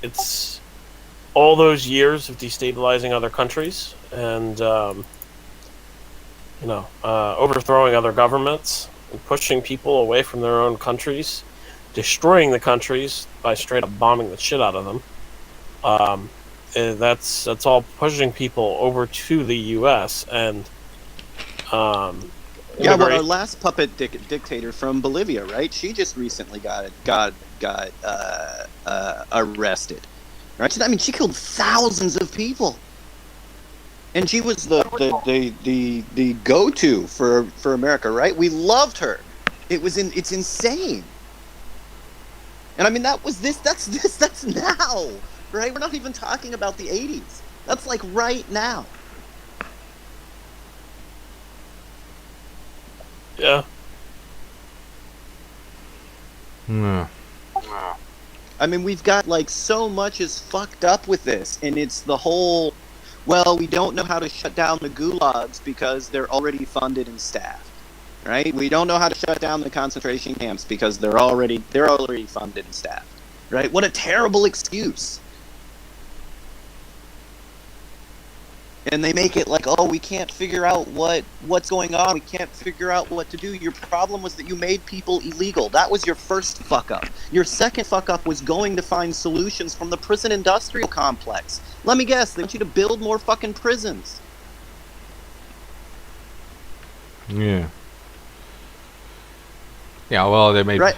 it's all those years of destabilizing other countries and, overthrowing other governments and pushing people away from their own countries, destroying the countries by straight up bombing the shit out of them. That's all pushing people over to the U.S. and yeah, well, our last puppet dictator from Bolivia, right? She just recently got arrested, right? I mean, she killed thousands of people, and she was the go-to for America, right? We loved her. It's insane. And I mean, that's now, right? We're not even talking about the 80s. That's like right now. Yeah. Yeah. I mean, we've got like so much is fucked up with this, and it's the whole. Well, we don't know how to shut down the gulags because they're already funded and staffed, right? We don't know how to shut down the concentration camps because they're already funded and staffed, right? What a terrible excuse. And they make it like, oh, we can't figure out what's going on. We can't figure out what to do. Your problem was that you made people illegal. That was your first fuck up. Your second fuck up was going to find solutions from the prison industrial complex. Let me guess, they want you to build more fucking prisons. Yeah. Yeah, well, they made... Right.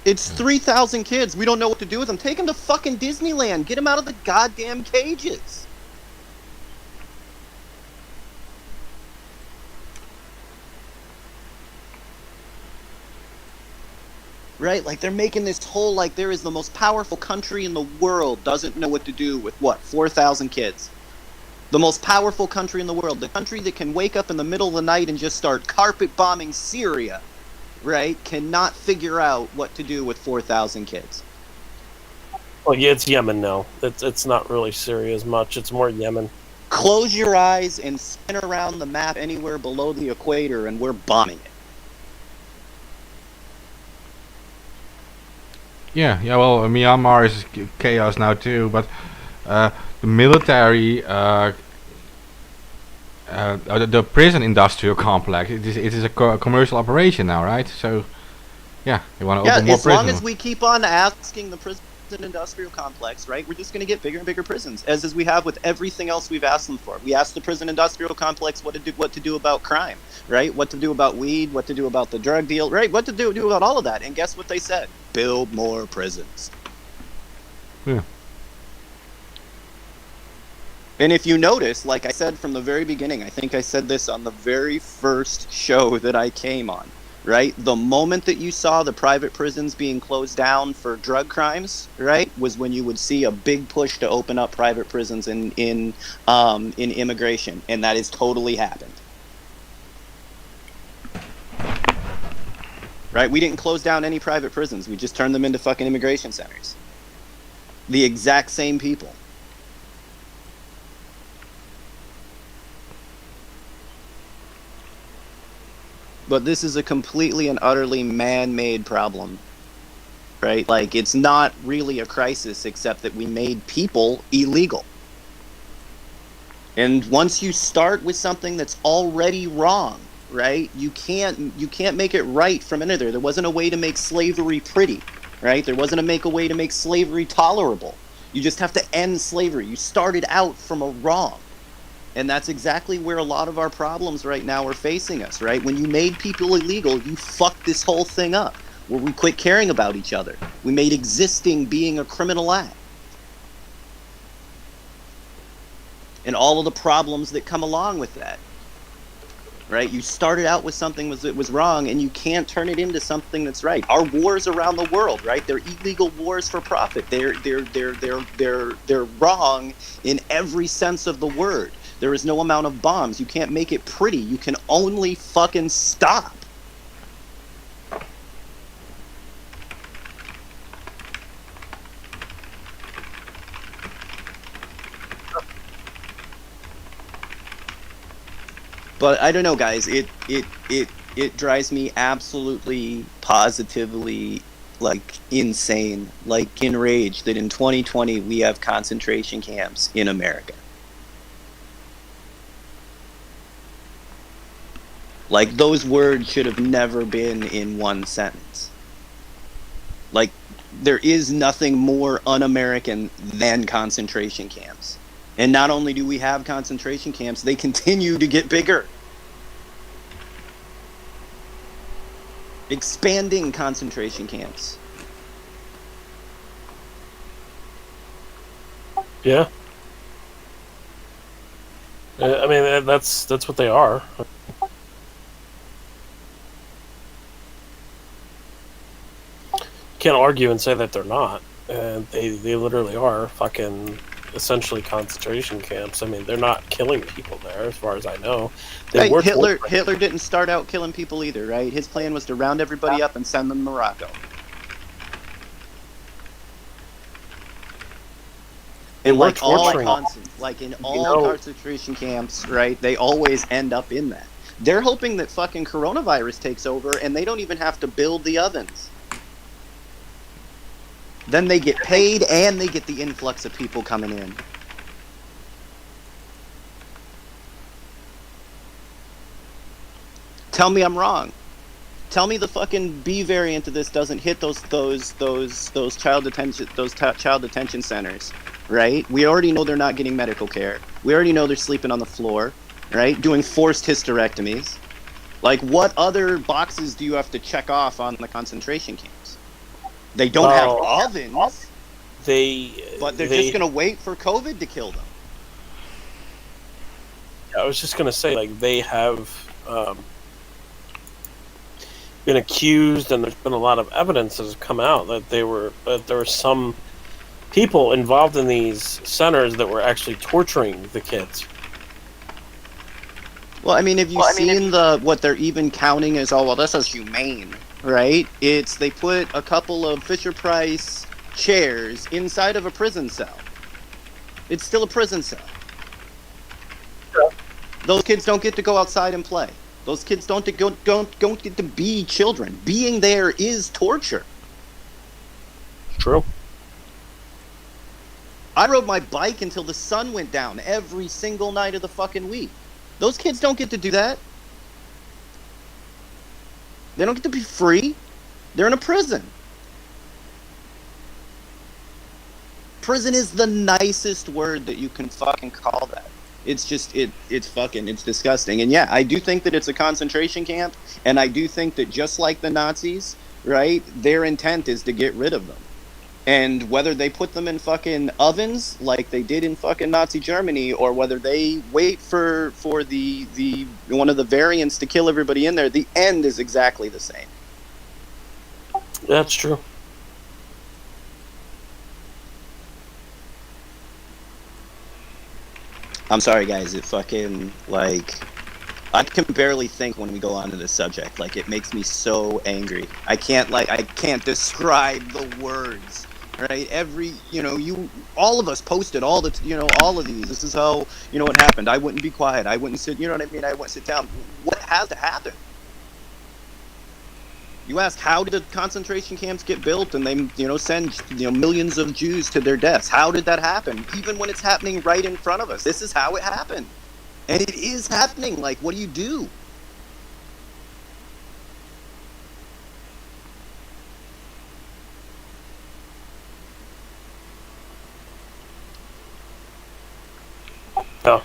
It's 3,000 kids. We don't know what to do with them. Take them to fucking Disneyland. Get them out of the goddamn cages. Right? Like, they're making this whole, like, there is the most powerful country in the world doesn't know what to do with, what, 4,000 kids? The most powerful country in the world. The country that can wake up in the middle of the night and just start carpet bombing Syria, right? Cannot figure out what to do with 4,000 kids. Well, yeah, it's Yemen now. It's not really Syria as much. It's more Yemen. Close your eyes and spin around the map anywhere below the equator and we're bombing it. Yeah, well, Myanmar is chaos now too, but the military, the prison industrial complex, it is a commercial operation now, right? So, yeah, you want to open more as prisons. long as we keep on asking the prison industrial complex, right, we're just going to get bigger and bigger prisons, as we have with everything else we've asked them for. We asked the prison industrial complex what to do about crime, right? What to do about weed, what to do about the drug deal, right? What to do about all of that. And guess what they said? Build more prisons. Yeah. And if you notice, like I said from the very beginning, I think I said this on the very first show that I came on, right? The moment that you saw the private prisons being closed down for drug crimes, right, was when you would see a big push to open up private prisons in immigration, and that has totally happened. Right? We didn't close down any private prisons. We just turned them into fucking immigration centers. The exact same people. But this is a completely and utterly man-made problem, right? Like, it's not really a crisis except that we made people illegal. And once you start with something that's already wrong, right, you can't make it right from another. There wasn't a way to make slavery pretty, right? There wasn't a way to make slavery tolerable. You just have to end slavery. You started out from a wrong. And that's exactly where a lot of our problems right now are facing us, right? When you made people illegal, you fucked this whole thing up. Where we quit caring about each other. We made existing being a criminal act. And all of the problems that come along with that. Right? You started out with something that was wrong, and you can't turn it into something that's right. Our wars around the world, right? They're illegal wars for profit. They're wrong in every sense of the word. There is no amount of bombs. You can't make it pretty. You can only fucking stop. But I don't know, guys. It drives me absolutely, positively, like, insane, like, enraged that in 2020 we have concentration camps in America. Like, those words should have never been in one sentence. Like, there is nothing more un-American than concentration camps. And not only do we have concentration camps, they continue to get bigger. Expanding concentration camps. Yeah. I mean, that's what they are. Can't argue and say that they're not. They literally are fucking essentially concentration camps. I mean, they're not killing people there, as far as I know. They Right, were Hitler didn't start out killing people either, right? His plan was to round everybody up and send them to Morocco. And were like all torturing. like in all concentration camps, right? They always end up in that. They're hoping that fucking coronavirus takes over, and they don't even have to build the ovens. Then they get paid, and they get the influx of people coming in. Tell me I'm wrong. Tell me the fucking B variant of this doesn't hit those child detention centers, right? We already know they're not getting medical care. We already know they're sleeping on the floor, right? Doing forced hysterectomies. Like, what other boxes do you have to check off on the concentration camps? They don't have ovens, but they're just gonna wait for COVID to kill them. I was just gonna say, like, they have been accused, and there's been a lot of evidence that has come out that there were some people involved in these centers that were actually torturing the kids. Well, I mean, have you seen what they're even counting as, oh, well, this is humane, right? It's, they put a couple of Fisher-Price chairs inside of a prison cell. It's still a prison cell. Yeah. Those kids don't get to go outside and play. Those kids don't get to be children. Being there is torture. True. I rode my bike until the sun went down every single night of the fucking week. Those kids don't get to do that. They don't get to be free. They're in a prison. Prison is the nicest word that you can fucking call that. It's just, it's disgusting. And yeah, I do think that it's a concentration camp, and I do think that just like the Nazis, right, their intent is to get rid of them. And whether they put them in fucking ovens like they did in fucking Nazi Germany, or whether they wait for the one of the variants to kill everybody in there, the end is exactly the same. That's true. I'm sorry, guys. It fucking, like, I can barely think when we go on to this subject. Like, it makes me so angry. I can't describe the words. Right? All of us posted all of these. This is how, what happened. I wouldn't be quiet. I wouldn't sit, you know what I mean? I wouldn't sit down. What has to happen? You ask, how did the concentration camps get built and they, send, millions of Jews to their deaths? How did that happen? Even when it's happening right in front of us. This is how it happened. And it is happening. Like, what do you do? Oh.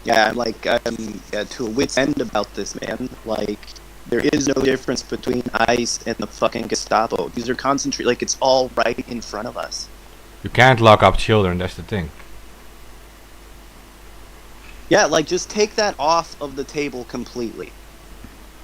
Yeah, I'm to a wit's end about this, man. Like, there is no difference between ICE and the fucking Gestapo. These are like, it's all right in front of us. You can't lock up children, that's the thing. Yeah, like, just take that off of the table completely.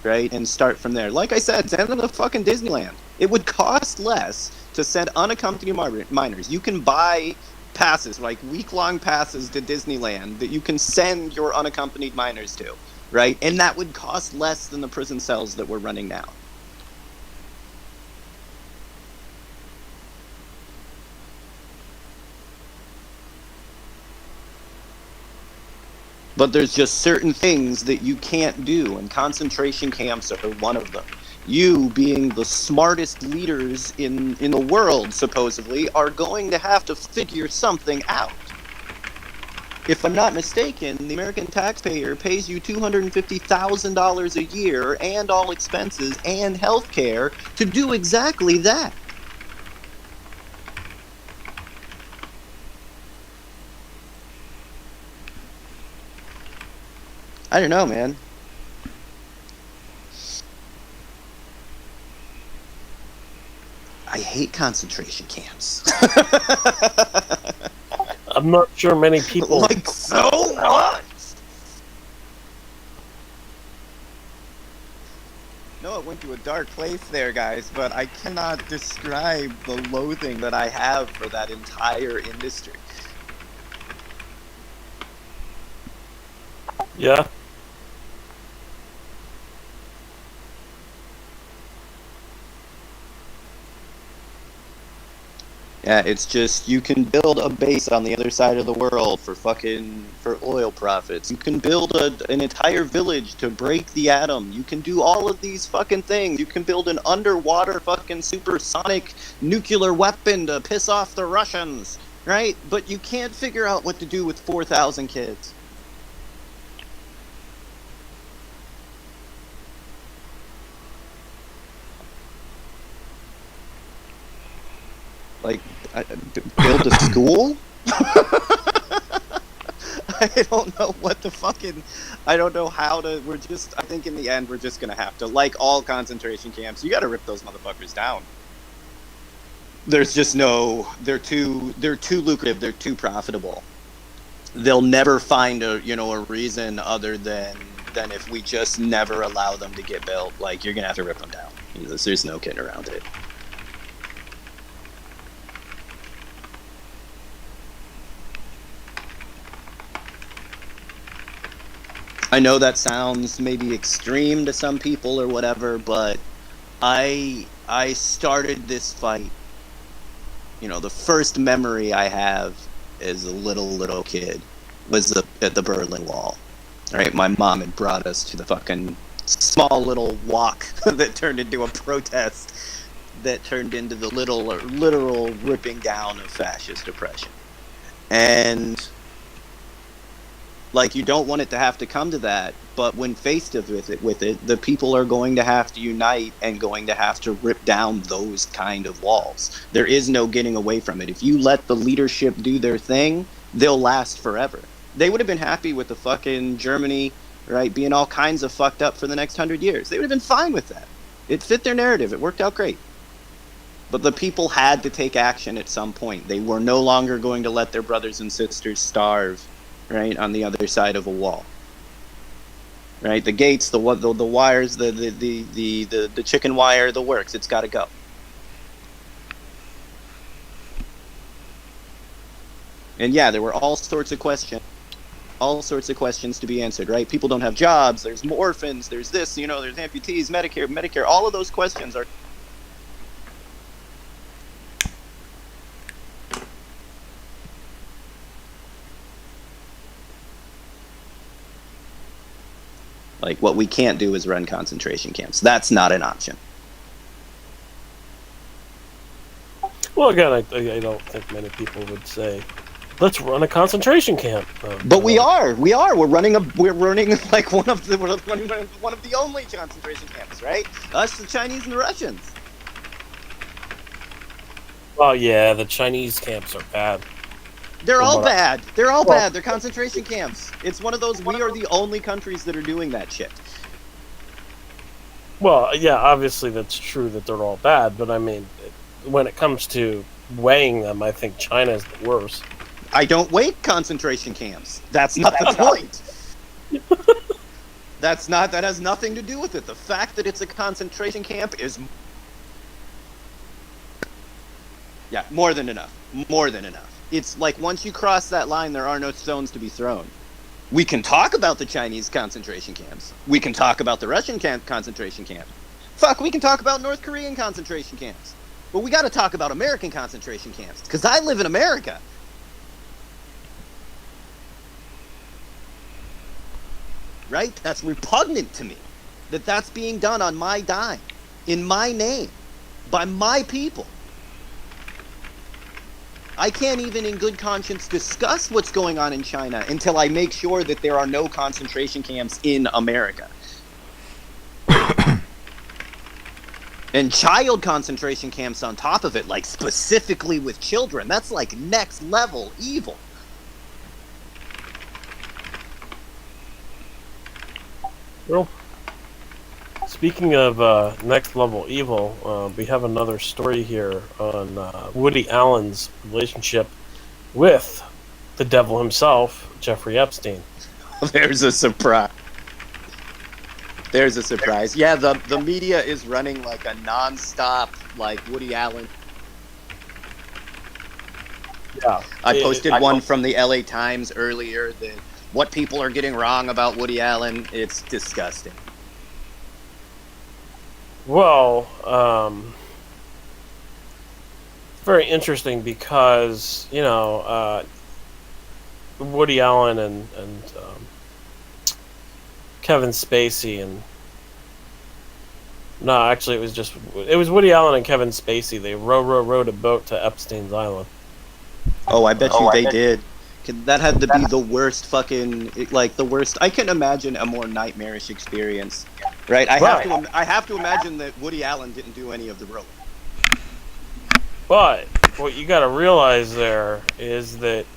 Right? And start from there. Like I said, send them to fucking Disneyland. It would cost less to send unaccompanied minors. You can buy passes, like week-long passes to Disneyland that you can send your unaccompanied minors to, right? And that would cost less than the prison cells that we're running now. But there's just certain things that you can't do, and concentration camps are one of them. You, being the smartest leaders in the world, supposedly, are going to have to figure something out. If I'm not mistaken, the American taxpayer pays you $250,000 a year, and all expenses, and health care, to do exactly that. I don't know, man. I hate concentration camps. I'm not sure many people like, so much. No, it wouldn't into a dark place there, guys, but I cannot describe the loathing that I have for that entire industry. Yeah. Yeah, it's just, you can build a base on the other side of the world for oil profits. You can build an entire village to break the atom. You can do all of these fucking things. You can build an underwater fucking supersonic nuclear weapon to piss off the Russians, right? But you can't figure out what to do with 4,000 kids. Like, build a school? I don't know what the fucking... I don't know how to... I think in the end, we're just gonna have to, like all concentration camps, you gotta rip those motherfuckers down. There's just no... They're too lucrative, they're too profitable. They'll never find a reason other than if we just never allow them to get built. Like, you're gonna have to rip them down. There's no getting around it. I know that sounds maybe extreme to some people or whatever, but I started this fight. The first memory I have as a little kid was at the Berlin Wall. All right, my mom had brought us to the fucking small little walk that turned into a protest that turned into the literal ripping down of fascist oppression. And like, you don't want it to have to come to that, but when faced with it, the people are going to have to unite and going to have to rip down those kind of walls. There is no getting away from it. If you let the leadership do their thing, they'll last forever. They would have been happy with the fucking Germany, right, being all kinds of fucked up for the next 100 years. They would have been fine with that. It fit their narrative. It worked out great. But the people had to take action at some point. They were no longer going to let their brothers and sisters starve, right, on the other side of a wall. Right, the gates, the wires, the chicken wire, the works. It's got to go. And yeah, there were all sorts of questions to be answered. Right, people don't have jobs. There's orphans. There's this. There's amputees, Medicare. All of those questions are. Like, what we can't do is run concentration camps. That's not an option. Well, again, I don't think many people would say, "Let's run a concentration camp." But we are. We're running like one of the only concentration camps, right? Us, the Chinese, and the Russians. Oh yeah, the Chinese camps are bad. They're all bad. They're all bad. They're concentration camps. It's one of those, we are the only countries that are doing that shit. Well, yeah, obviously that's true that they're all bad, but I mean, when it comes to weighing them, I think China is the worst. I don't weigh concentration camps. That's not the point. That has nothing to do with it. The fact that it's a concentration camp is... Yeah, more than enough. More than enough. It's like, once you cross that line, there are no stones to be thrown. We can talk about the Chinese concentration camps. We can talk about the Russian concentration camp. Fuck, we can talk about North Korean concentration camps. But we gotta talk about American concentration camps, because I live in America. Right? That's repugnant to me. That's being done on my dime, in my name, by my people. I can't even in good conscience discuss what's going on in China until I make sure that there are no concentration camps in America. And child concentration camps on top of it, like specifically with children, that's like next level evil. Well, speaking of next level evil, we have another story here on Woody Allen's relationship with the devil himself, Jeffrey Epstein. There's a surprise. There's a surprise. Yeah, the media is running like a non-stop, like Woody Allen. Yeah. I posted one from the LA Times earlier that what people are getting wrong about Woody Allen. It's disgusting. Well, very interesting because, you know, Woody Allen and Kevin Spacey and no, actually it was Woody Allen and Kevin Spacey. They rowed a boat to Epstein's Island. Oh, I bet you they did. That had to be the worst fucking, like, the worst. I can imagine a more nightmarish experience, right? I have to imagine that Woody Allen didn't do any of the rowing. But what you got to realize there is that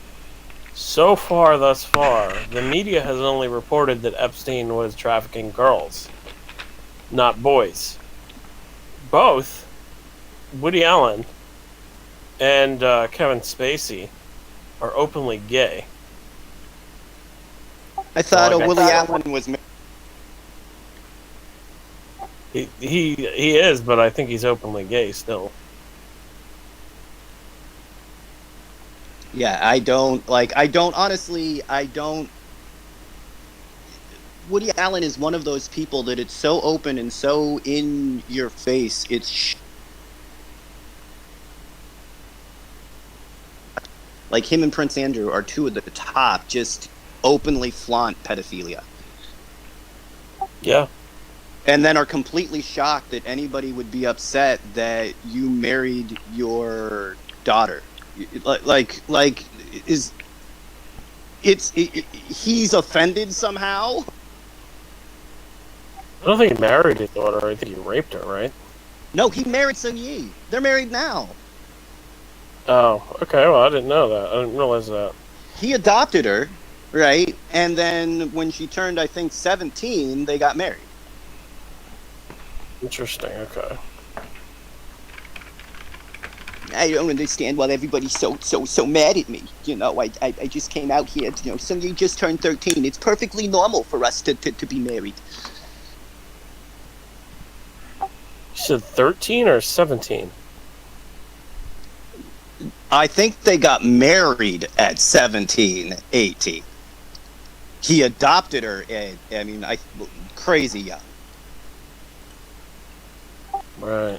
thus far, the media has only reported that Epstein was trafficking girls, not boys. Both Woody Allen and Kevin Spacey are openly gay. I thought Woody Allen was. He is, but I think he's openly gay still. Yeah, I don't honestly. Woody Allen is one of those people that it's so open and so in your face. Like him and Prince Andrew are two of the top, just openly flaunt pedophilia. Yeah. And then are completely shocked that anybody would be upset that you married your daughter. He's offended somehow? I don't think he married his daughter. I think he raped her, right? No, he married Sun Yi. They're married now. Oh, okay. Well, I didn't know that. I didn't realize that. He adopted her, right? And then when she turned, I think, 17, they got married. Interesting. Okay. I don't understand why everybody's so mad at me. You know, I just came out here. You know, Sun Yi just turned 13. It's perfectly normal for us to be married. You said 13 or 17? I think they got married at 17, 18. He adopted her at, crazy young. Right.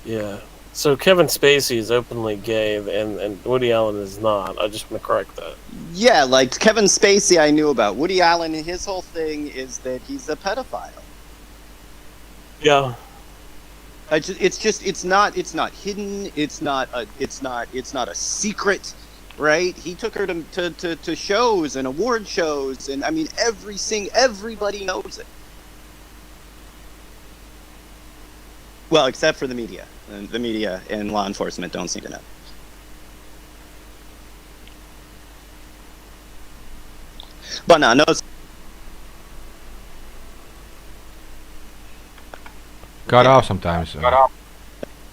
Yeah. So Kevin Spacey is openly gay and Woody Allen is not. I just want to correct that. Yeah, like Kevin Spacey I knew about. Woody Allen, his whole thing is that he's a pedophile. Yeah. It's not hidden. It's not a secret, right? He took her to shows and award shows, and I mean everybody knows it. Well, except for the media. And the media and law enforcement don't seem to know. But no. Cut off sometimes.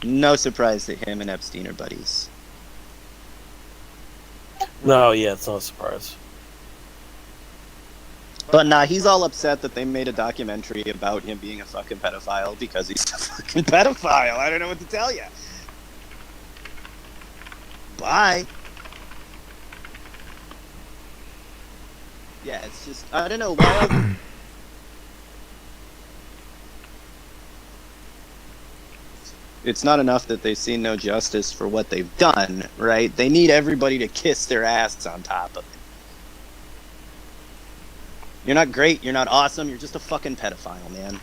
No surprise that him and Epstein are buddies. No, yeah, it's not a surprise. But nah, he's all upset that they made a documentary about him being a fucking pedophile because he's a fucking pedophile. I don't know what to tell you. Bye. Yeah, it's just, I don't know why. It's not enough that they've seen no justice for what they've done, right? They need everybody to kiss their ass on top of it. You're not great, you're not awesome, you're just a fucking pedophile, man.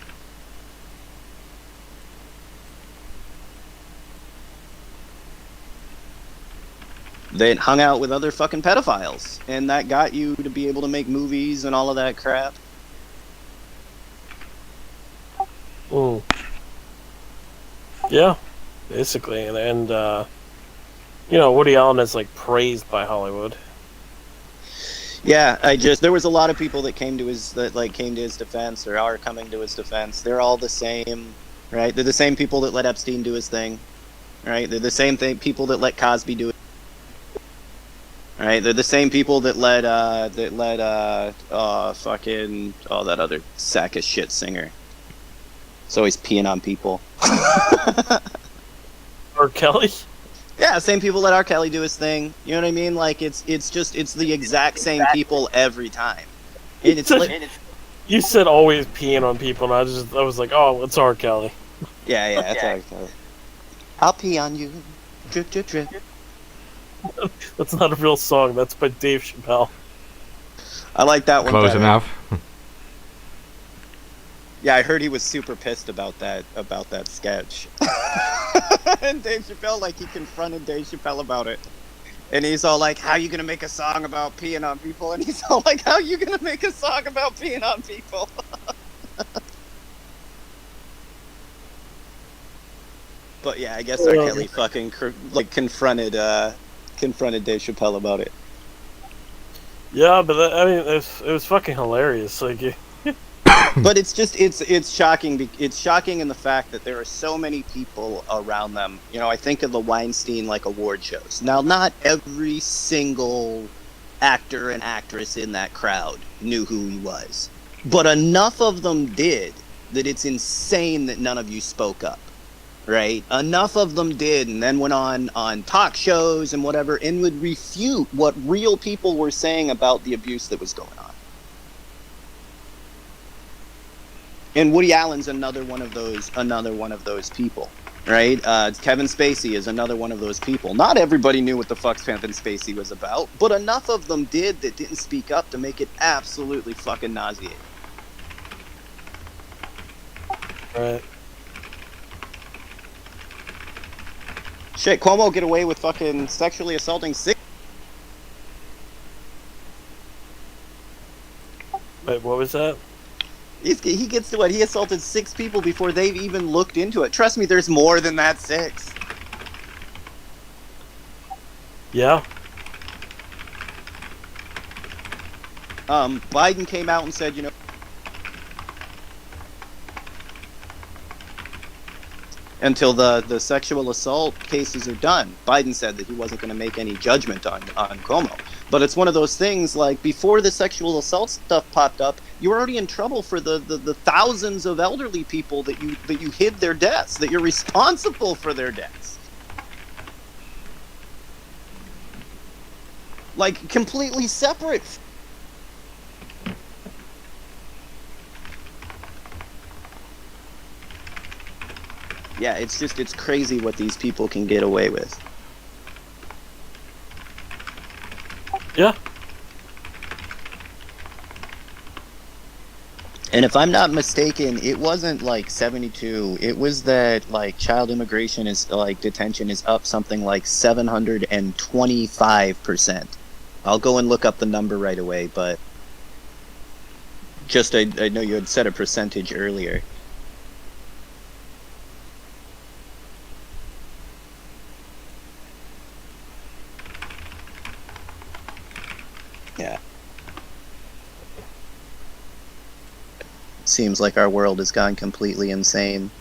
They hung out with other fucking pedophiles, and that got you to be able to make movies and all of that crap. Mm. Yeah, basically, and Woody Allen is like praised by Hollywood. Yeah, there was a lot of people that came to his defense or are coming to his defense. They're all the same, right? They're the same people that let Epstein do his thing, right? They're the same people that let Cosby do it. right? They're the same people that led that other sack of shit singer. It's always peeing on people. R. Kelly. Yeah, same people let R. Kelly do his thing. You know what I mean? Like it's the exact same people every time. And it's like, You said always peeing on people, and I was like, oh, it's R. Kelly. yeah, that's R. Kelly. I'll pee on you, drip, drip, drip. That's not a real song. That's by Dave Chappelle. I like that one. Close better. enough. Yeah, I heard he was super pissed about that sketch. And Dave Chappelle, like, he confronted Dave Chappelle about it. And he's all like, how you gonna make a song about peeing on people? And he's all like, how you gonna make a song about peeing on people? But yeah, I guess R. Kelly fucking confronted Dave Chappelle about it. Yeah, but it was fucking hilarious. Like, But it's shocking. It's shocking in the fact that there are so many people around them. You know, I think of the Weinstein award shows. Now, not every single actor and actress in that crowd knew who he was, but enough of them did that it's insane that none of you spoke up. Right? Enough of them did, and then went on talk shows and whatever, and would refute what real people were saying about the abuse that was going on. And Woody Allen's another one of those people, right? Kevin Spacey is another one of those people. Not everybody knew what the fuck Kevin Spacey was about, but enough of them did that didn't speak up to make it absolutely fucking nauseating. right. Shit, Cuomo get away with fucking sexually assaulting 6. Wait, what was that? He gets to what? He assaulted 6 people before they've even looked into it. Trust me, there's more than that 6. Yeah. Biden came out and said, you know, until the sexual assault cases are done. Biden said that he wasn't going to make any judgment on Cuomo. But it's one of those things, like, before the sexual assault stuff popped up, you were already in trouble for the thousands of elderly people that you hid their deaths, that you're responsible for their deaths. Like, completely separate. Yeah, it's crazy what these people can get away with. Yeah. And if I'm not mistaken, it wasn't like 72. It was that like child immigration is like detention is up something like 725%. I'll go and look up the number right away, but just I know you had said a percentage earlier. Yeah. Seems like our world has gone completely insane.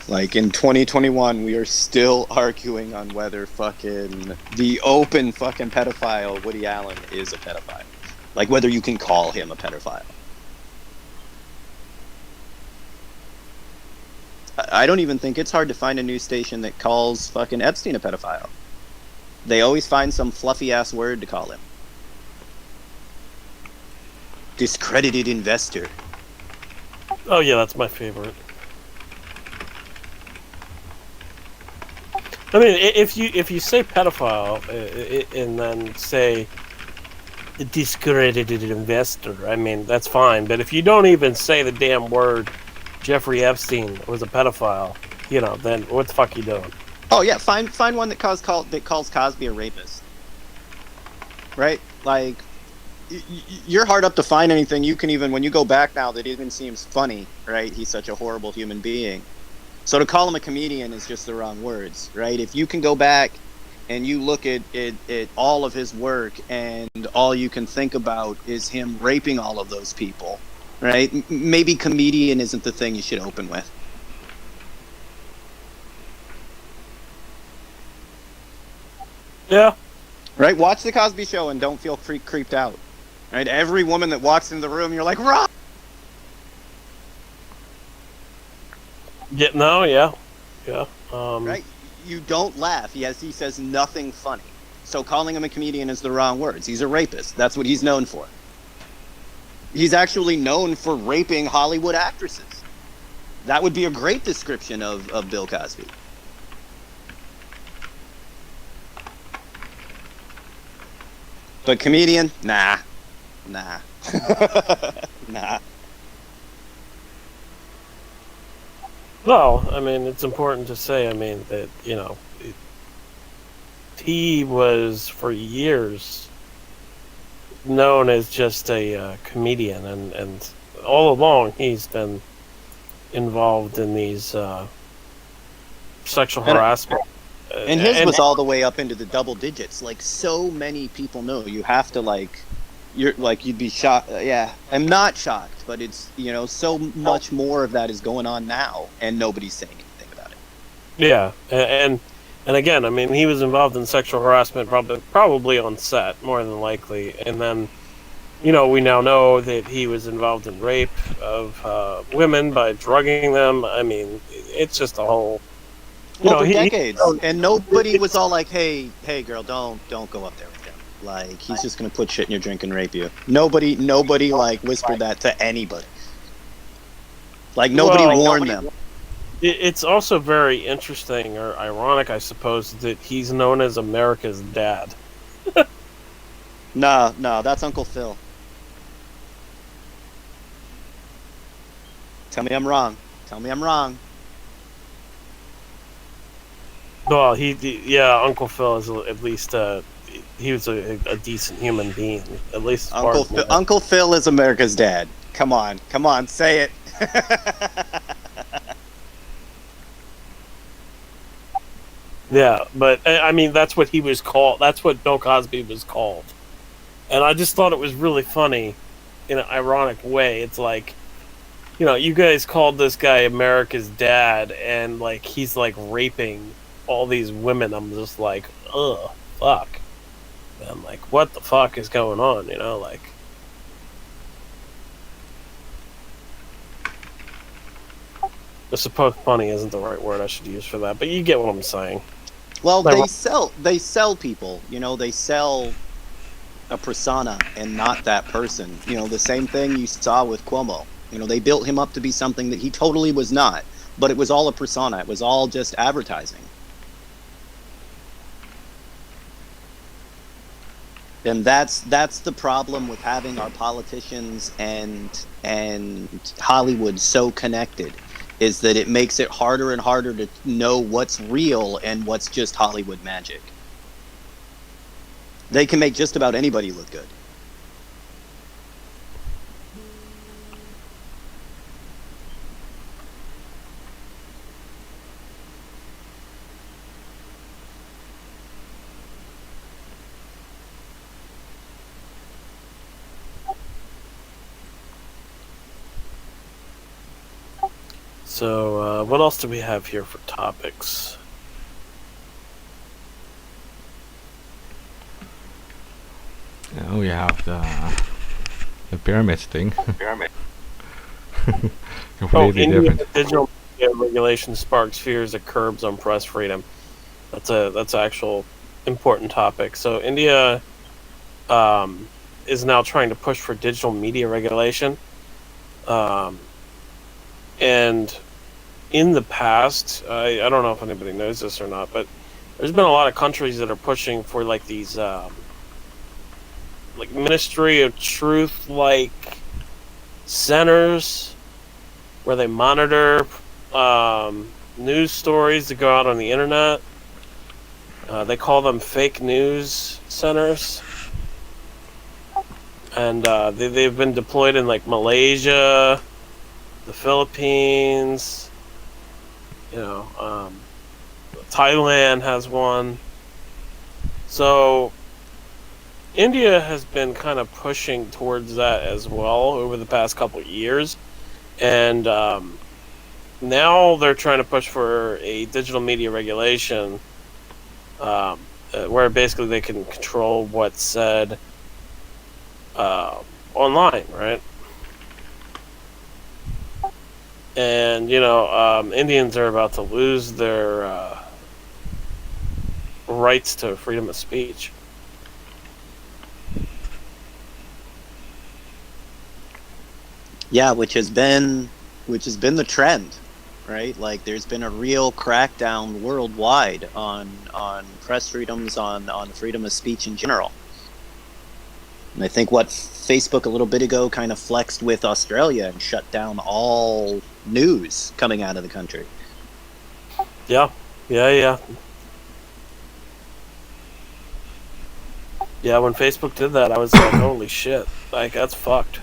Like in 2021, we are still arguing on whether fucking the open fucking pedophile Woody Allen is a pedophile. Like whether you can call him a pedophile. I don't even think it's hard to find a news station that calls fucking Epstein a pedophile. They always find some fluffy ass word to call him. Discredited investor. Oh yeah, that's my favorite. I mean, if you say pedophile and then say discredited investor, I mean that's fine. But if you don't even say the damn word Jeffrey Epstein was a pedophile, you know, then what the fuck are you doing? Oh yeah, find one that calls Cosby a rapist. Right? Like, you're hard up to find anything. You can even, when you go back now, that even seems funny, right? He's such a horrible human being. So to call him a comedian is just the wrong words, right? If you can go back and you look at all of his work and all you can think about is him raping all of those people, right? Maybe comedian isn't the thing you should open with. Yeah. Right? Watch the Cosby Show and don't feel creeped out. Right? Every woman that walks into the room, you're like, Rob! Yeah. No. Yeah. Yeah. Right? You don't laugh. He says nothing funny. So calling him a comedian is the wrong words. He's a rapist. That's what he's known for. He's actually known for raping Hollywood actresses. That would be a great description of Bill Cosby. But comedian? Nah. Nah. Nah. Well, I mean, it's important to say, I mean, that, you know, he was for years known as just a comedian, and all along he's been involved in these sexual harassment. And his was all the way up into the double digits. Like, so many people know. You have to, like, you'd be shocked. Yeah, I'm not shocked, but it's, you know, so much more of that is going on now, and nobody's saying anything about it. Yeah, and again, I mean, he was involved in sexual harassment probably on set, more than likely. And then, you know, we now know that he was involved in rape of women by drugging them. I mean, it's just a whole... Well, for decades. And nobody was all like, hey, girl, don't go up there with him. Like, he's just going to put shit in your drink and rape you. Nobody, like, whispered that to anybody. Like, nobody warned them. It's also very interesting, or ironic, I suppose, that he's known as America's dad. No, that's Uncle Phil. Tell me I'm wrong. Well, Uncle Phil is at least he was a decent human being, at least. Uncle Phil is America's dad. Come on, say it. Yeah, but I mean, that's what he was called. That's what Bill Cosby was called. And I just thought it was really funny in an ironic way. It's like, you know, you guys called this guy America's dad, and, like, he's, like, raping all these women. I'm just like, ugh, fuck. And I'm like, what the fuck is going on, you know, like... I suppose funny isn't the right word I should use for that, but you get what I'm saying. Well, they sell people, you know, they sell a persona and not that person. You know, the same thing you saw with Cuomo. You know, they built him up to be something that he totally was not, but it was all a persona. It was all just advertising. And that's the problem with having our politicians and Hollywood so connected, is that it makes it harder and harder to know what's real and what's just Hollywood magic. They can make just about anybody look good. So, what else do we have here for topics? Now we have the pyramids thing. Completely India's different. digital media regulation sparks fears it curbs on press freedom. That's an actual important topic. So India is now trying to push for digital media regulation. And in the past, I don't know if anybody knows this or not, but there's been a lot of countries that are pushing for like these like Ministry of Truth like centers where they monitor news stories that go out on the internet. They call them fake news centers. And they've been deployed in like Malaysia, the Philippines, you know, Thailand has one. So India has been kind of pushing towards that as well over the past couple of years. And now they're trying to push for a digital media regulation. where basically they can control what's said online, right? And Indians are about to lose their rights to freedom of speech. Yeah, which has been the trend, right? Like, there's been a real crackdown worldwide on press freedoms, on freedom of speech in general. And I think what Facebook a little bit ago kind of flexed with Australia and shut down all news coming out of the country. Yeah. Yeah, when Facebook did that, I was like, holy shit. Like, that's fucked.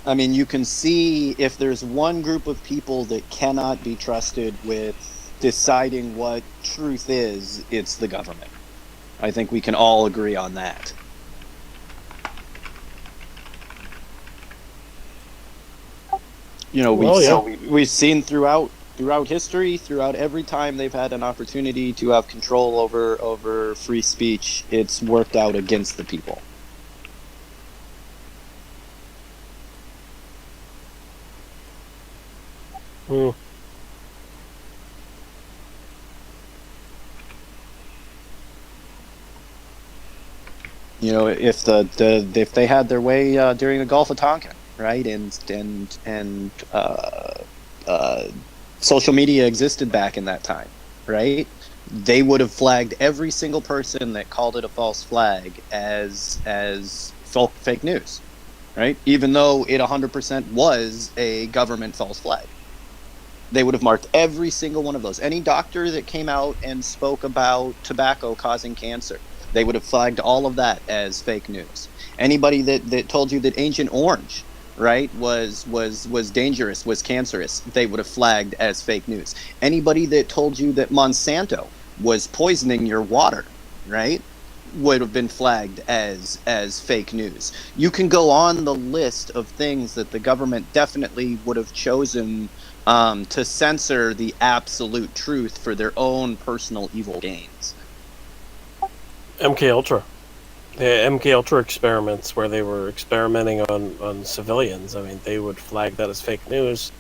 I mean, you can see if there's one group of people that cannot be trusted with deciding what truth is, it's the government. I think we can all agree on that. We've seen throughout history, throughout every time they've had an opportunity to have control over free speech, it's worked out against the people. Mm. If they had their way during the Gulf of Tonkin, right, and social media existed back in that time, right, they would have flagged every single person that called it a false flag as fake news, right? Even though it 100% was a government false flag. They would have marked every single one of those. Any doctor that came out and spoke about tobacco causing cancer, they would have flagged all of that as fake news. Anybody that told you that Agent Orange, right, was dangerous, was cancerous, they would have flagged as fake news. Anybody that told you that Monsanto was poisoning your water, right, would have been flagged as fake news. You can go on the list of things that the government definitely would have chosen to censor the absolute truth for their own personal evil gains. MK Ultra. The MK Ultra experiments where they were experimenting on civilians, I mean, they would flag that as fake news,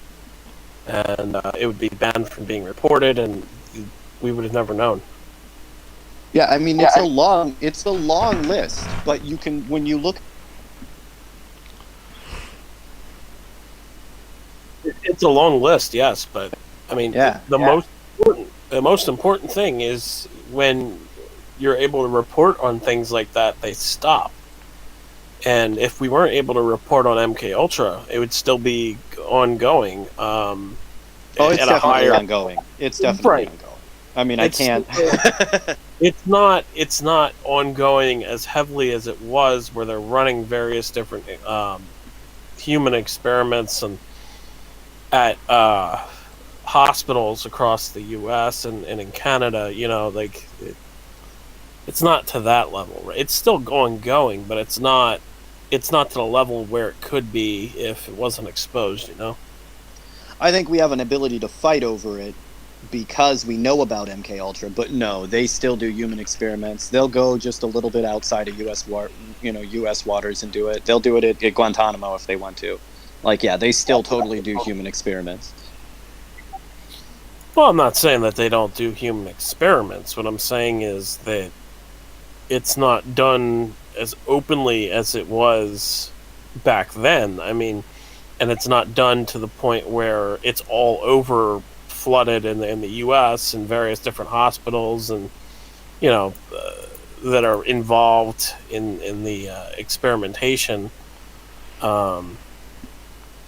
and it would be banned from being reported, and we would have never known. Yeah, I mean, it's a long list, but you can, when you look, it's a long list, yes, but I mean, the most important thing is when you're able to report on things like that, they stop. And if we weren't able to report on MK Ultra, it would still be ongoing. It's definitely ongoing. It's definitely ongoing. I mean, I can't. It's not ongoing as heavily as it was, where they're running various different human experiments and at hospitals across the U.S. and in Canada. It's not to that level, right? It's still going, but it's not to the level where it could be if it wasn't exposed, I think we have an ability to fight over it because we know about MK Ultra, but no, they still do human experiments. They'll go just a little bit outside of U.S. waters and do it. They'll do it at Guantanamo if they want to. They still totally do human experiments. Well, I'm not saying that they don't do human experiments. What I'm saying is that it's not done as openly as it was back then. I mean, and it's not done to the point where it's all over flooded in the U.S. and various different hospitals and that are involved in the experimentation. And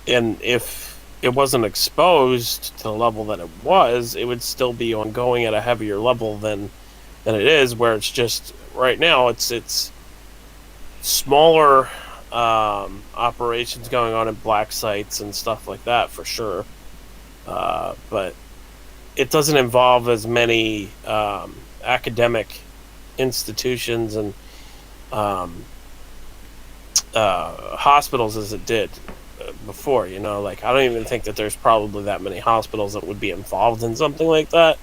if it wasn't exposed to the level that it was, it would still be ongoing at a heavier level than it is, where it's just right now it's smaller operations going on in black sites and stuff like that for sure, but it doesn't involve as many academic institutions and hospitals as it did before. You know, like I don't even think that there's probably that many hospitals that would be involved in something like that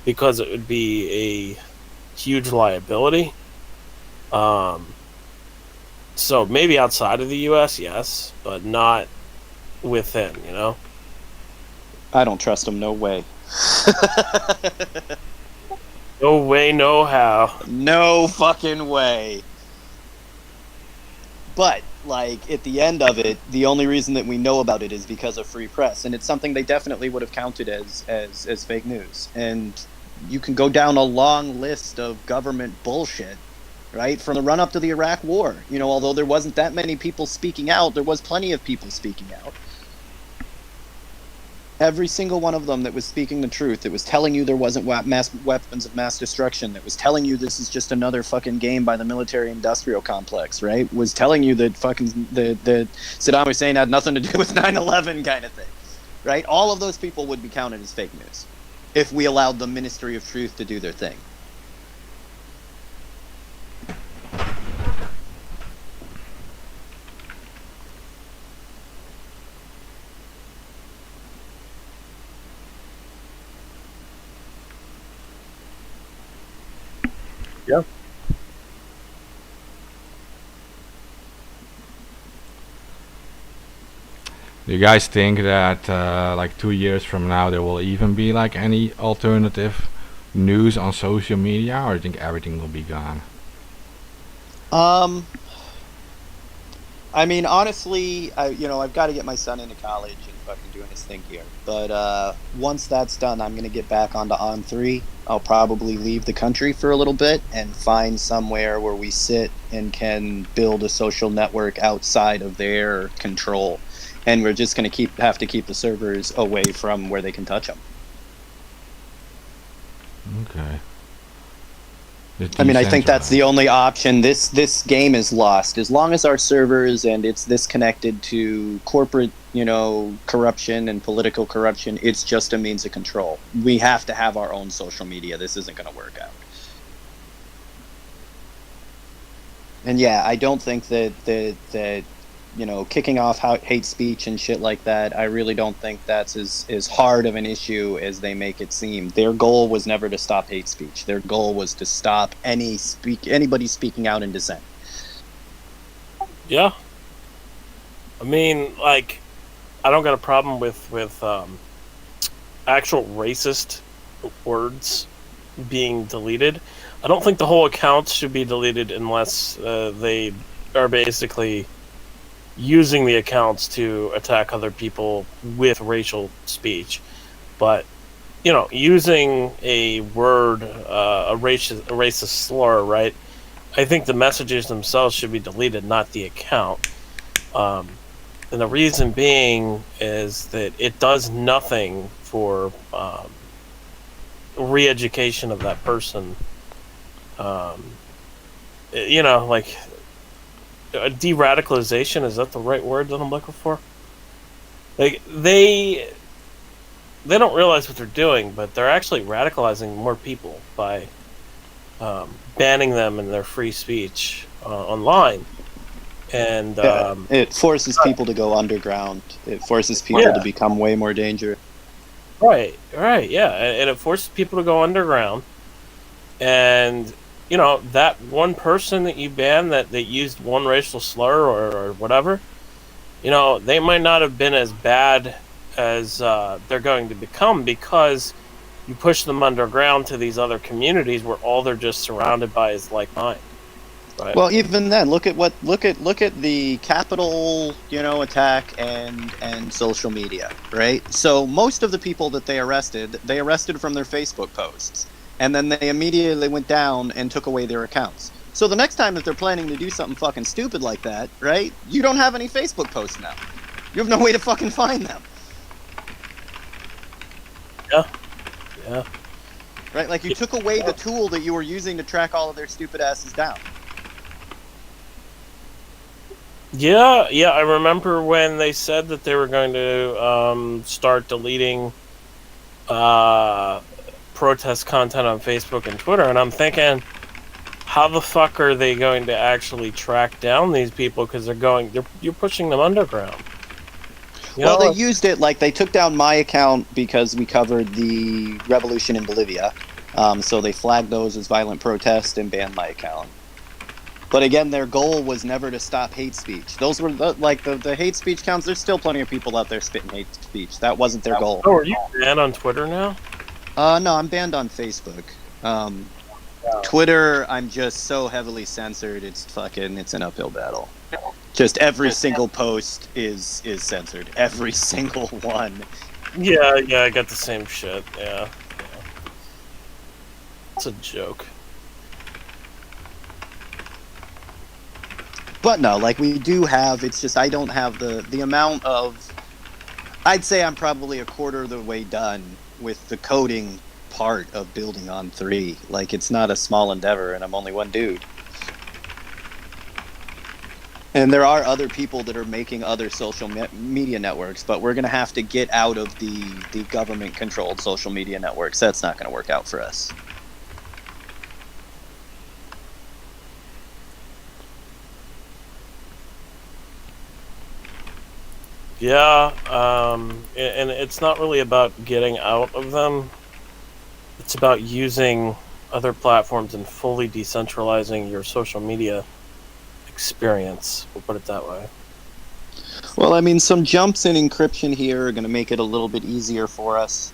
because it would be a huge liability. So maybe outside of the U.S., yes, but not within. You know. I don't trust him. No way. No way, no how. No fucking way. But, like, at the end of it, the only reason that we know about it is because of free press. And it's something they definitely would have counted as fake news. And you can go down a long list of government bullshit, right? From the run-up to the Iraq War. You know, although there wasn't that many people speaking out, there was plenty of people speaking out. Every single one of them that was speaking the truth, that was telling you there wasn't weapons of mass destruction, that was telling you this is just another fucking game by the military-industrial complex, right? Was telling you that fucking that Saddam Hussein had nothing to do with 9/11 kind of thing, right? All of those people would be counted as fake news if we allowed the Ministry of Truth to do their thing. Yeah. Do you guys think that like 2 years from now there will even be like any alternative news on social media, or do you think everything will be gone? I mean, honestly, I've got to get my son into college and fucking doing his thing here. But once that's done, I'm going to get back onto On3. I'll probably leave the country for a little bit and find somewhere where we sit and can build a social network outside of their control. And we're just going to have to keep the servers away from where they can touch them. Okay. I mean, I think that's the only option. This game is lost. As long as our servers and it's this connected to corporate, corruption and political corruption, it's just a means of control. We have to have our own social media. This isn't going to work out. And yeah, I don't think that kicking off hate speech and shit like that, I really don't think that's as hard of an issue as they make it seem. Their goal was never to stop hate speech. Their goal was to stop anybody speaking out in dissent. Yeah. I mean, like, I don't got a problem with actual racist words being deleted. I don't think the whole account should be deleted unless they are basically using the accounts to attack other people with racial speech. But, using a word, a racist slur, right? I think the messages themselves should be deleted, not the account. And the reason being is that it does nothing for re-education of that person. Like, de-radicalization, is that the right word that I'm looking for? Like, they don't realize what they're doing, but they're actually radicalizing more people by banning them in their free speech online. And it forces people to go underground. It forces people to become way more dangerous. Right, yeah. And it forces people to go underground. And that one person that you banned that used one racial slur or whatever, they might not have been as bad as they're going to become because you push them underground to these other communities where all they're just surrounded by is like mind. Right? Well, even then, look at the Capitol, attack and social media, right? So most of the people that they arrested from their Facebook posts. And then they immediately went down and took away their accounts. So the next time that they're planning to do something fucking stupid like that, right, you don't have any Facebook posts now. You have no way to fucking find them. Yeah. Right, like you took away the tool that you were using to track all of their stupid asses down. Yeah, I remember when they said that they were going to start deleting protest content on Facebook and Twitter, and I'm thinking, how the fuck are they going to actually track down these people? Because you're pushing them underground. Well, they used it, like, they took down my account because we covered the revolution in Bolivia. So they flagged those as violent protest and banned my account. But again, their goal was never to stop hate speech. Those were, the hate speech counts, there's still plenty of people out there spitting hate speech. That wasn't their goal. Oh, are you banned on Twitter now? No, I'm banned on Facebook. Twitter, I'm just so heavily censored, it's an uphill battle. Just every single post is censored. Every single one. Yeah, I got the same shit. Yeah. It's a joke. But no, like, we do have, it's just I don't have the amount of, I'd say I'm probably a quarter of the way done with the coding part of building on 3. Like, it's not a small endeavor, and I'm only one dude. And there are other people that are making other social media networks, but we're going to have to get out of the government-controlled social media networks. That's not going to work out for us. Yeah, and it's not really about getting out of them. It's about using other platforms and fully decentralizing your social media experience. We'll put it that way. Well, I mean, some jumps in encryption here are going to make it a little bit easier for us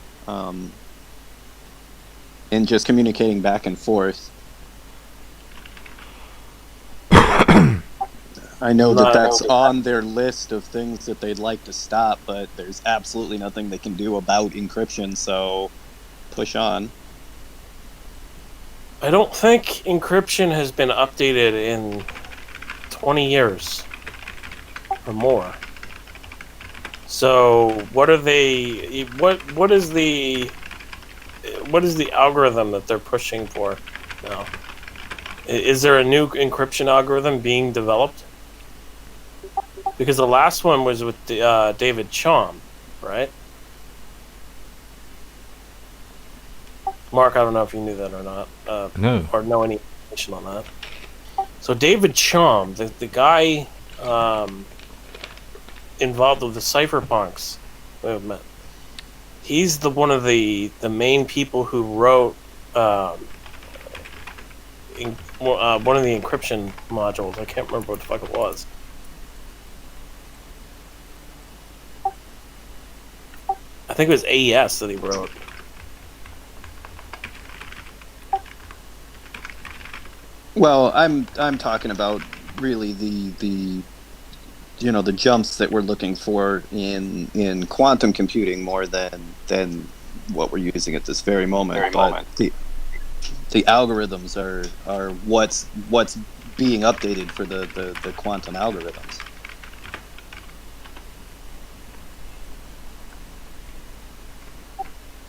in just communicating back and forth. I know that that's on their list of things that they'd like to stop, but there's absolutely nothing they can do about encryption, so push on. I don't think encryption has been updated in 20 years or more. So what is the algorithm that they're pushing for now? Is there a new encryption algorithm being developed? Because the last one was with David Chaum, right? Mark, I don't know if you knew that or not. No. Or know any information on that. So David Chaum, the guy involved with the cypherpunks movement, he's one of the main people who wrote one of the encryption modules. I can't remember what the fuck it was. I think it was AES that he wrote. Well, I'm talking about really the jumps that we're looking for in quantum computing more than what we're using at this very moment. The algorithms are what's being updated for the quantum algorithms.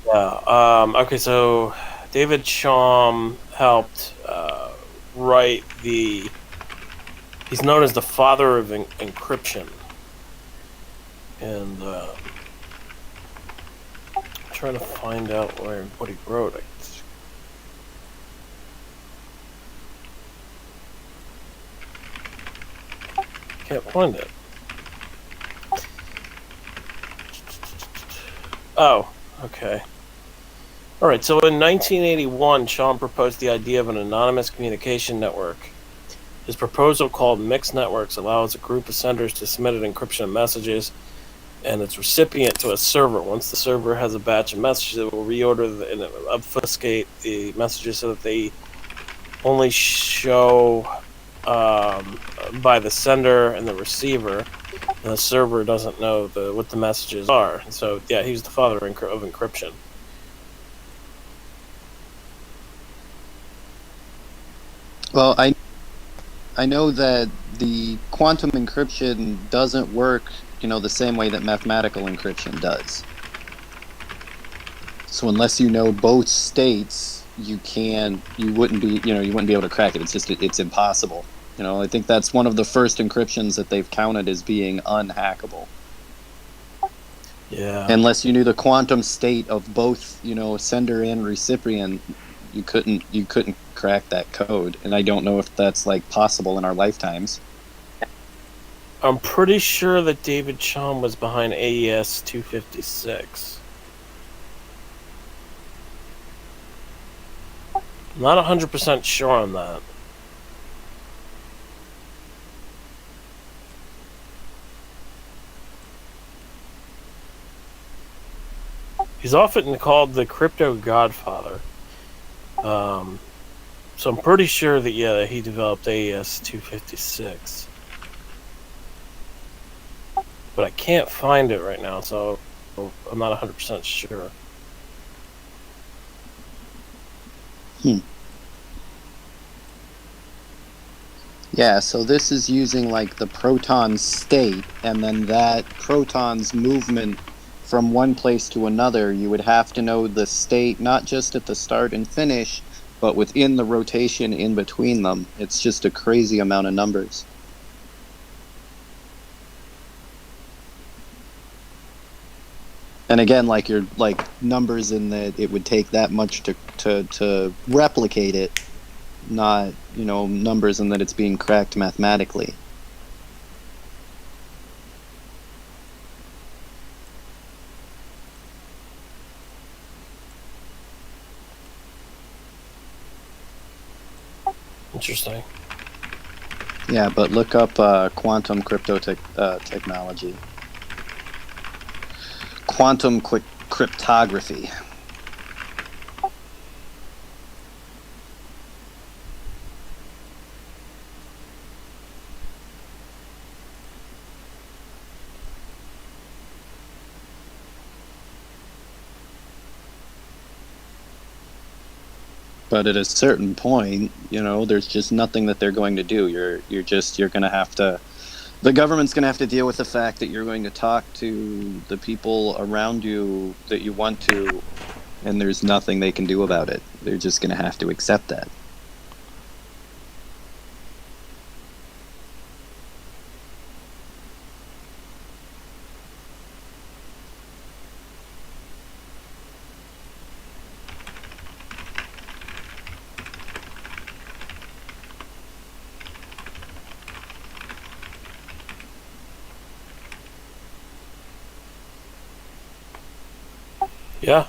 Yeah. Okay. So David Chaum helped write the. He's known as the father of encryption, and I'm trying to find out what he wrote. Can't find it. Oh, okay. All right, so in 1981, Chaum proposed the idea of an anonymous communication network. His proposal, called Mixed Networks, allows a group of senders to submit an encryption of messages and its recipient to a server. Once the server has a batch of messages, it will reorder and obfuscate the messages so that they only show by the sender and the receiver, and the server doesn't know what the messages are. So, yeah, he's the father of encryption. Well, I know that the quantum encryption doesn't work, the same way that mathematical encryption does. So unless you know both states, you wouldn't be able to crack it. It's impossible. I think that's one of the first encryptions that they've counted as being unhackable. Yeah. Unless you knew the quantum state of both, sender and recipient, you couldn't crack that code. And I don't know if that's possible in our lifetimes. I'm pretty sure that David Chum was behind AES 256. Not 100% sure on that. He's often called the crypto godfather. So I'm pretty sure that, yeah, he developed AES 256. But I can't find it right now, so I'm not 100% sure. Yeah, so this is using like the proton state, and then that proton's movement from one place to another. You would have to know the state, not just at the start and finish, but within the rotation in between them. It's just a crazy amount of numbers. And again, like your like numbers in that it would take that much to replicate it, not, you know, numbers in that it's being cracked mathematically. Interesting. Yeah, but look up quantum technology. Quantum cryptography. But at a certain point, you know, there's just nothing that they're going to do. You're going to have to, the government's going to have to deal with the fact that you're going to talk to the people around you that you want to, and there's nothing they can do about it. They're just going to have to accept that. Yeah.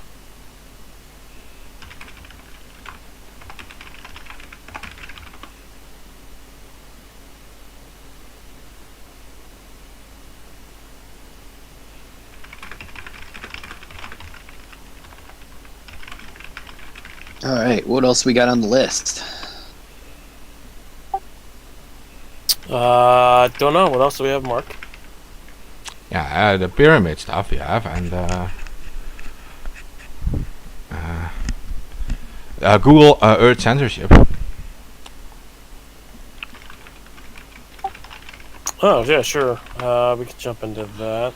All right, what else we got on the list? Don't know. What else do we have, Mark? Yeah, the pyramid stuff you have, and Google Earth censorship. Oh, yeah, sure. We can jump into that.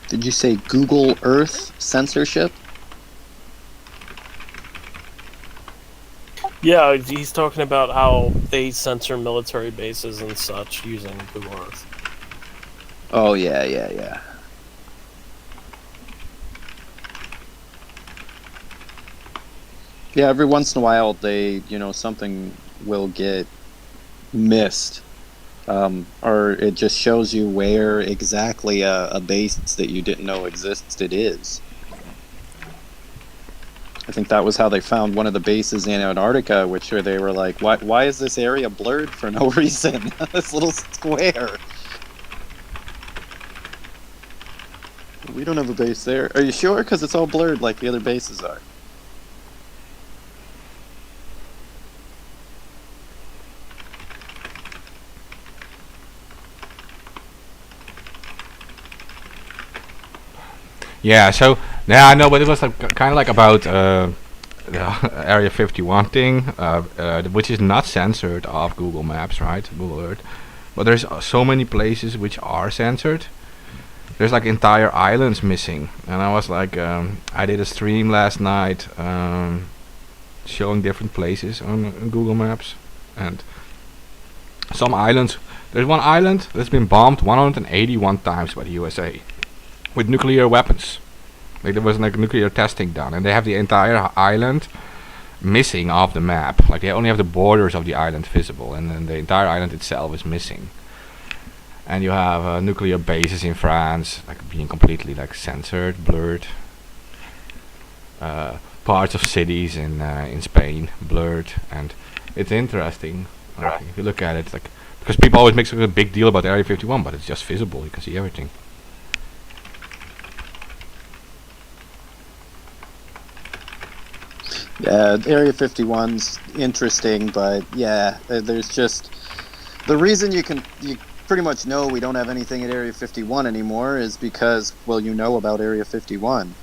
Did you say Google Earth censorship? Yeah, he's talking about how they censor military bases and such using Google Earth. Oh, yeah. Yeah, every once in a while they, you know, something will get missed. Or it just shows you where exactly a base that you didn't know existed is. I think that was how they found one of the bases in Antarctica, which where they were like, why is this area blurred for no reason? This little square. We don't have a base there. Are you sure? Because it's all blurred like the other bases are. Yeah, so yeah, I know, but it was like kind of like about the Area 51 thing, which is not censored off Google Maps, right? Google Earth, but there's so many places which are censored. There's like entire islands missing, and I was like, I did a stream last night showing different places on Google Maps, and some islands. There's one island that's been bombed 181 times by the USA. With nuclear weapons. Like there was like nuclear testing done, and they have the entire island missing off the map. Like they only have the borders of the island visible, and then the entire island itself is missing. And you have nuclear bases in France, like being completely like censored, blurred. Parts of cities in Spain blurred, and it's interesting. Like, if you look at it, like because people always make such a big deal about Area 51, but it's just visible. You can see everything. Yeah, Area 51's interesting, but yeah, there's just the reason you pretty much know we don't have anything at Area 51 anymore is because, well, you know about Area 51.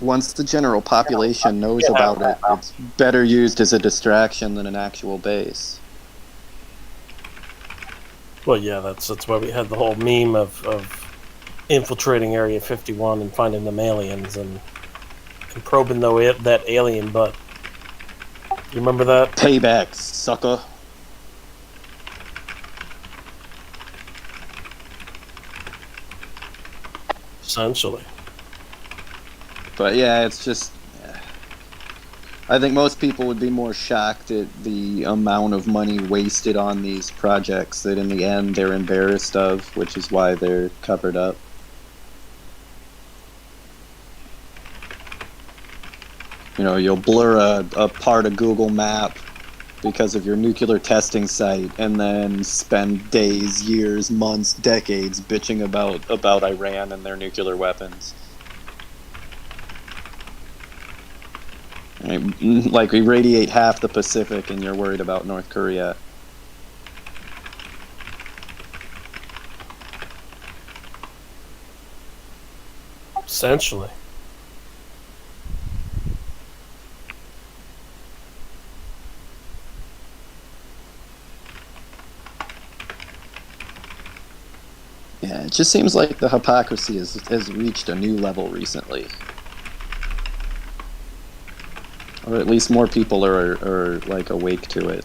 Once the general population knows about it, it's better used as a distraction than an actual base. Well, yeah, that's why we had the whole meme of infiltrating Area 51 and finding them aliens and probing that alien butt. You remember that? Payback, sucker. Essentially. But yeah, it's just... I think most people would be more shocked at the amount of money wasted on these projects that in the end they're embarrassed of, which is why they're covered up. You know, you'll blur a part of Google Map because of your nuclear testing site and then spend days, years, months, decades bitching about Iran and their nuclear weapons. Like, we radiate half the Pacific and you're worried about North Korea. Essentially. Yeah, it just seems like the hypocrisy has reached a new level recently. Or at least more people are like awake to it.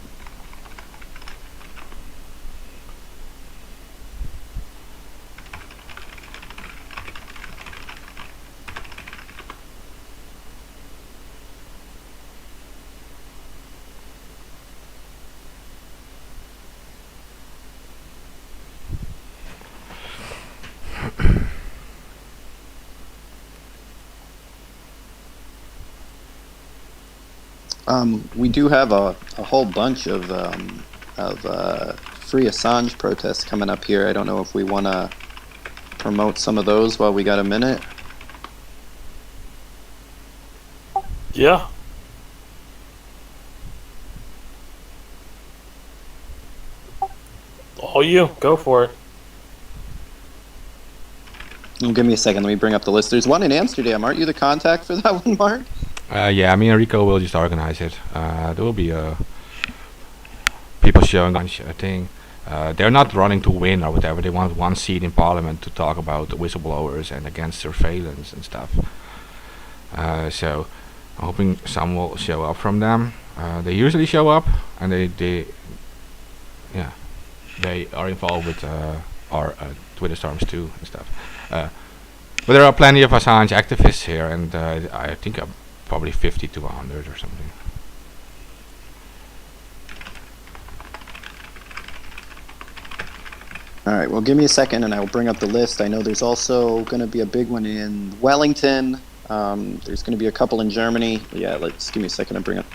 We do have a whole bunch of free Assange protests coming up here. I don't know if we want to promote some of those while we got a minute. Yeah. All you. Go for it. Give me a second. Let me bring up the list. There's one in Amsterdam. Aren't you the contact for that one, Mark? Yeah, me and Rico will just organize it. There will be people showing a thing. They're not running to win or whatever. They want one seat in parliament to talk about whistleblowers and against surveillance and stuff. So I'm hoping some will show up from them. They usually show up, and they are involved with our Twitter storms too and stuff. But there are plenty of Assange activists here, and I think probably 50 to 100 or something. Alright, well, give me a second and I'll bring up the list. I know there's also going to be a big one in Wellington. There's going to be a couple in Germany. Yeah, give me a second to bring up.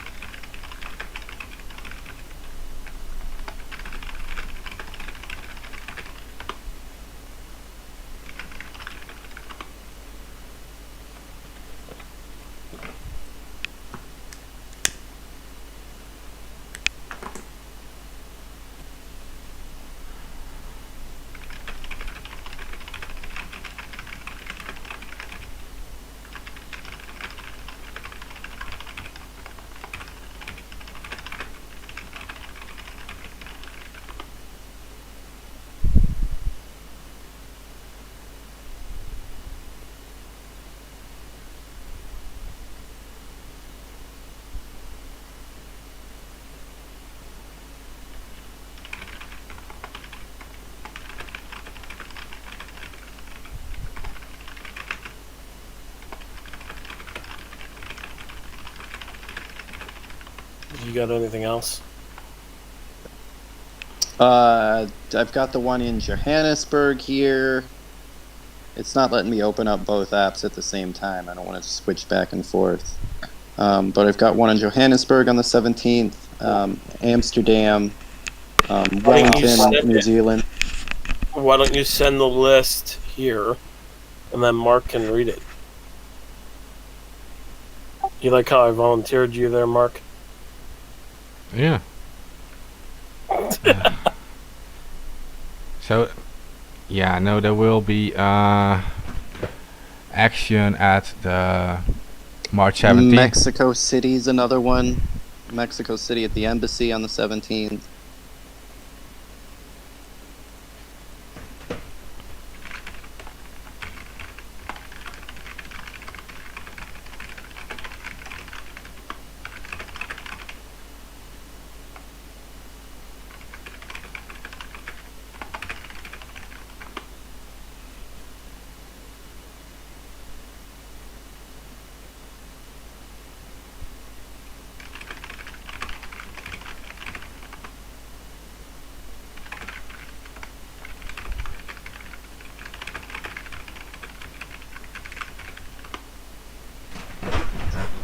You got anything else? I've got the one in Johannesburg here. It's not letting me open up both apps at the same time. I don't want to switch back and forth. But I've got one in Johannesburg on the 17th, Amsterdam, Wellington, New Zealand. Why don't you send the list here, and then Mark can read it? You like how I volunteered you there, Mark? Yeah. So, yeah, no, there will be action at the March 17th. Mexico City's another one. Mexico City at the embassy on the 17th.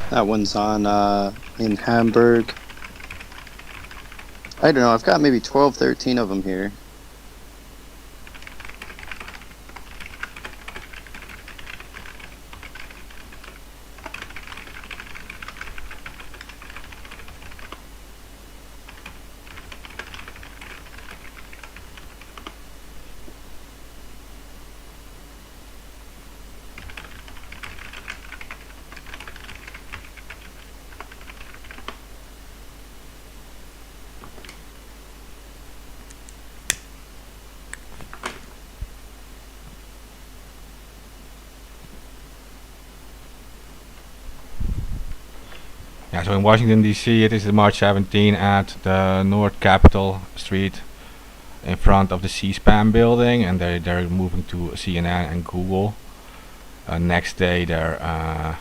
That one's on in Hamburg. I don't know, I've got maybe 12, 13 of them here. Yeah, so in Washington DC, it is the March 17 at the North Capitol Street, in front of the C-SPAN building, and they're moving to CNN and Google. Next day, they're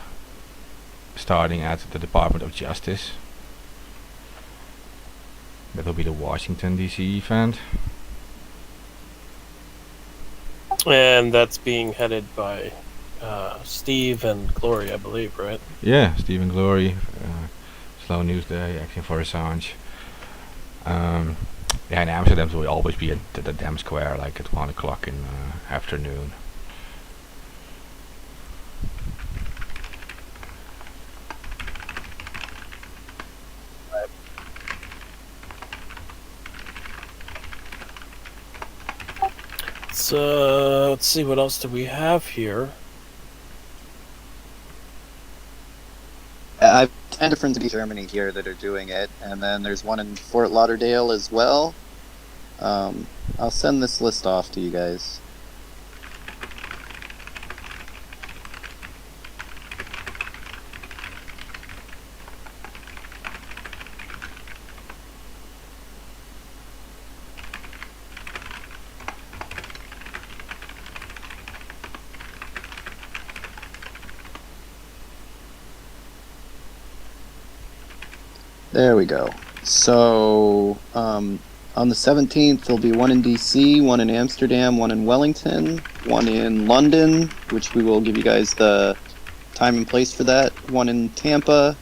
starting at the Department of Justice. That will be the Washington DC event. And that's being headed by Steve and Glory, I believe, right? Yeah, Stephen Glory, Slow News Day, Action for Assange. Yeah, in Amsterdam will always be at the Dam Square, like at 1 o'clock in the afternoon. So let's see, what else do we have here? I've 10 different cities in Germany here that are doing it, and then there's one in Fort Lauderdale as well. I'll send this list off to you guys. There we go. So, on the 17th, there'll be one in DC, one in Amsterdam, one in Wellington, one in London, which we will give you guys the time and place for that, one in Tampa,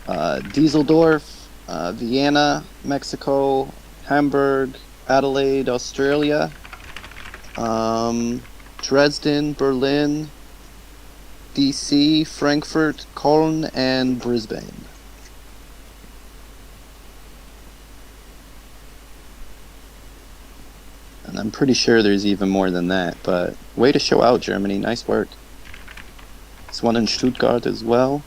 Düsseldorf, Vienna, Mexico, Hamburg, Adelaide, Australia, Dresden, Berlin, DC, Frankfurt, Cologne, and Brisbane. And I'm pretty sure there's even more than that, but way to show out, Germany. Nice work. There's one in Stuttgart as well.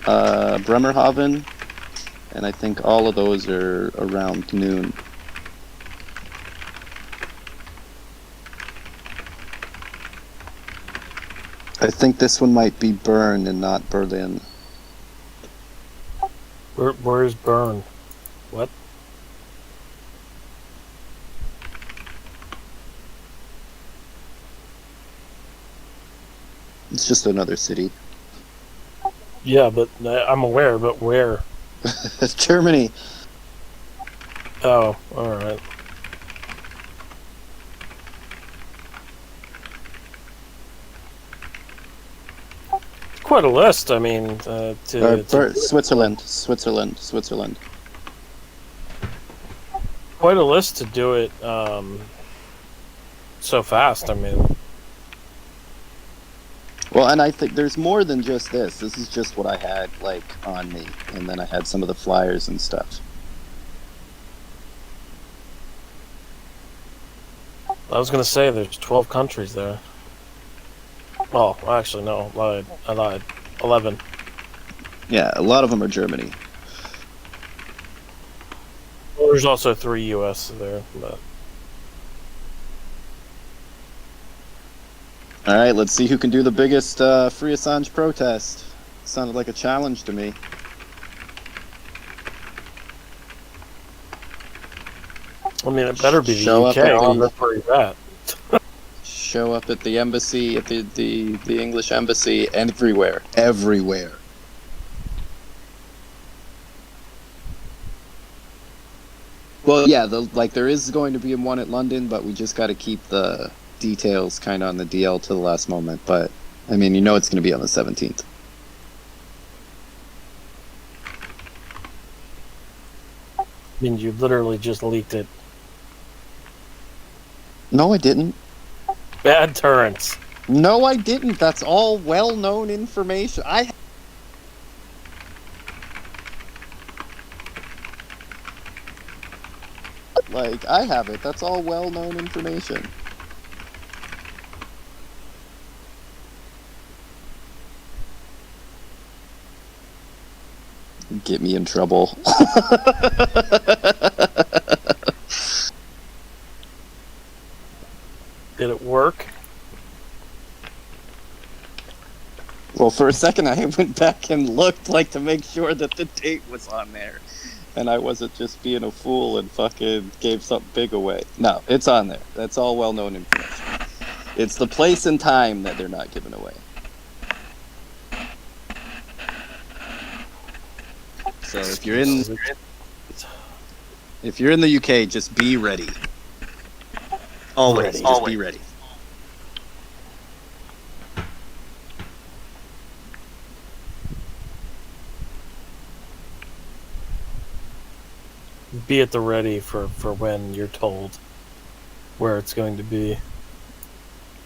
Bremerhaven. And I think all of those are around noon. I think this one might be Bern and not Berlin. Where's Bern? What? It's just another city. Yeah, but I'm aware, but where? Germany. Oh, alright. Quite a list, I mean, Switzerland. quite a list to do it so fast, I mean. Well, and I think there's more than just this. This is just what I had, like, on me. And then I had some of the flyers and stuff. I was gonna say there's 12 countries there. Oh, actually, no, I lied. 11. Yeah, a lot of them are Germany. Well, there's also 3 US there, but... Alright, let's see who can do the biggest Free Assange protest. Sounded like a challenge to me. I mean, it better be the Show UK, up at the- that's where he's at. Show up at the embassy, at the English embassy, everywhere. Everywhere. Well, yeah, there is going to be one at London, but we just got to keep the details kind of on the DL to the last moment. But, I mean, you know it's going to be on the 17th. I mean, you literally just leaked it. No, I didn't. Bad turrets. No, I didn't. That's all well-known information. I have it. That's all well-known information. Get me in trouble. Did it work? Well, for a second I went back and looked to make sure that the date was on there. And I wasn't just being a fool and fucking gave something big away. No, it's on there. That's all well-known information. It's the place and time that they're not giving away. So if you're in the UK, just be ready. Always, just be ready. Be at the ready for when you're told where it's going to be.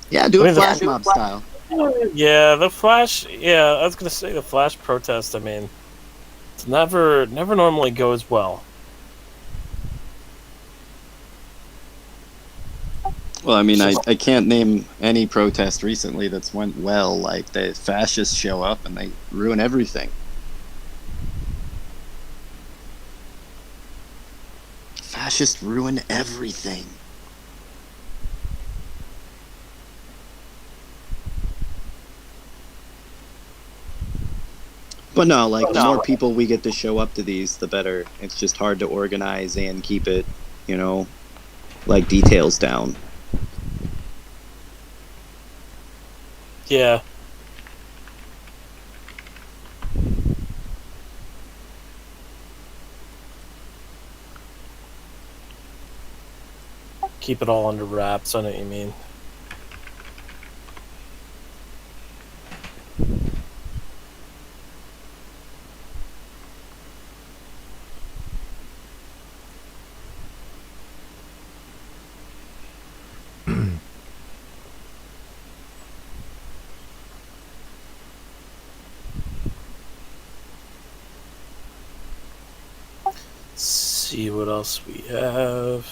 Yeah, do I it mean, the- flash mob style. Yeah, the Flash. Yeah, I was gonna say the Flash protest. I mean, it's never normally goes well. Well, I mean, I can't name any protest recently that's went well. Like, the fascists show up and they ruin everything. Fascists ruin everything. But no, the more people we get to show up to these, the better. It's just hard to organize and keep it, details down. Yeah. Keep it all under wraps. I know what you mean. See what else we have.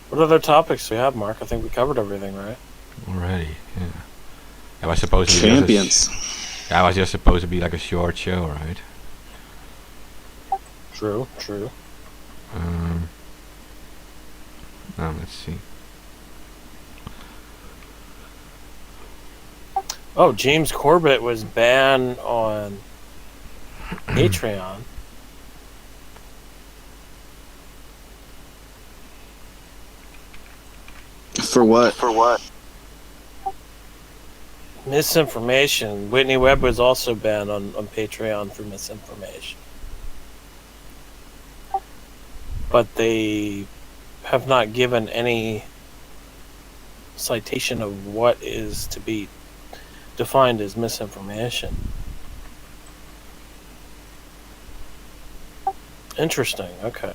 What other topics do we have, Mark? I think we covered everything, right? Already, yeah. It was supposed to be Champions. It was just supposed to be like a short show, right? True. Now let's see. Oh, James Corbett was banned on Patreon. For what? Misinformation. Whitney Webb was also banned on Patreon for misinformation. But they have not given any citation of what is to be defined as misinformation. Interesting, okay.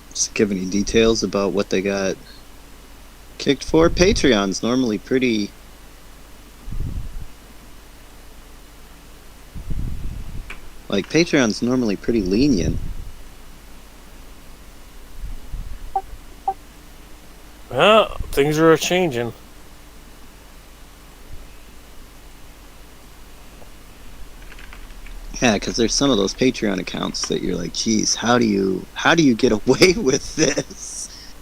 Just give any details about what they got kicked for. Patreon's normally pretty... Like, Patreon's normally pretty lenient. Well, things are changing. Yeah, because there's some of those Patreon accounts that you're like, geez, how do you get away with this?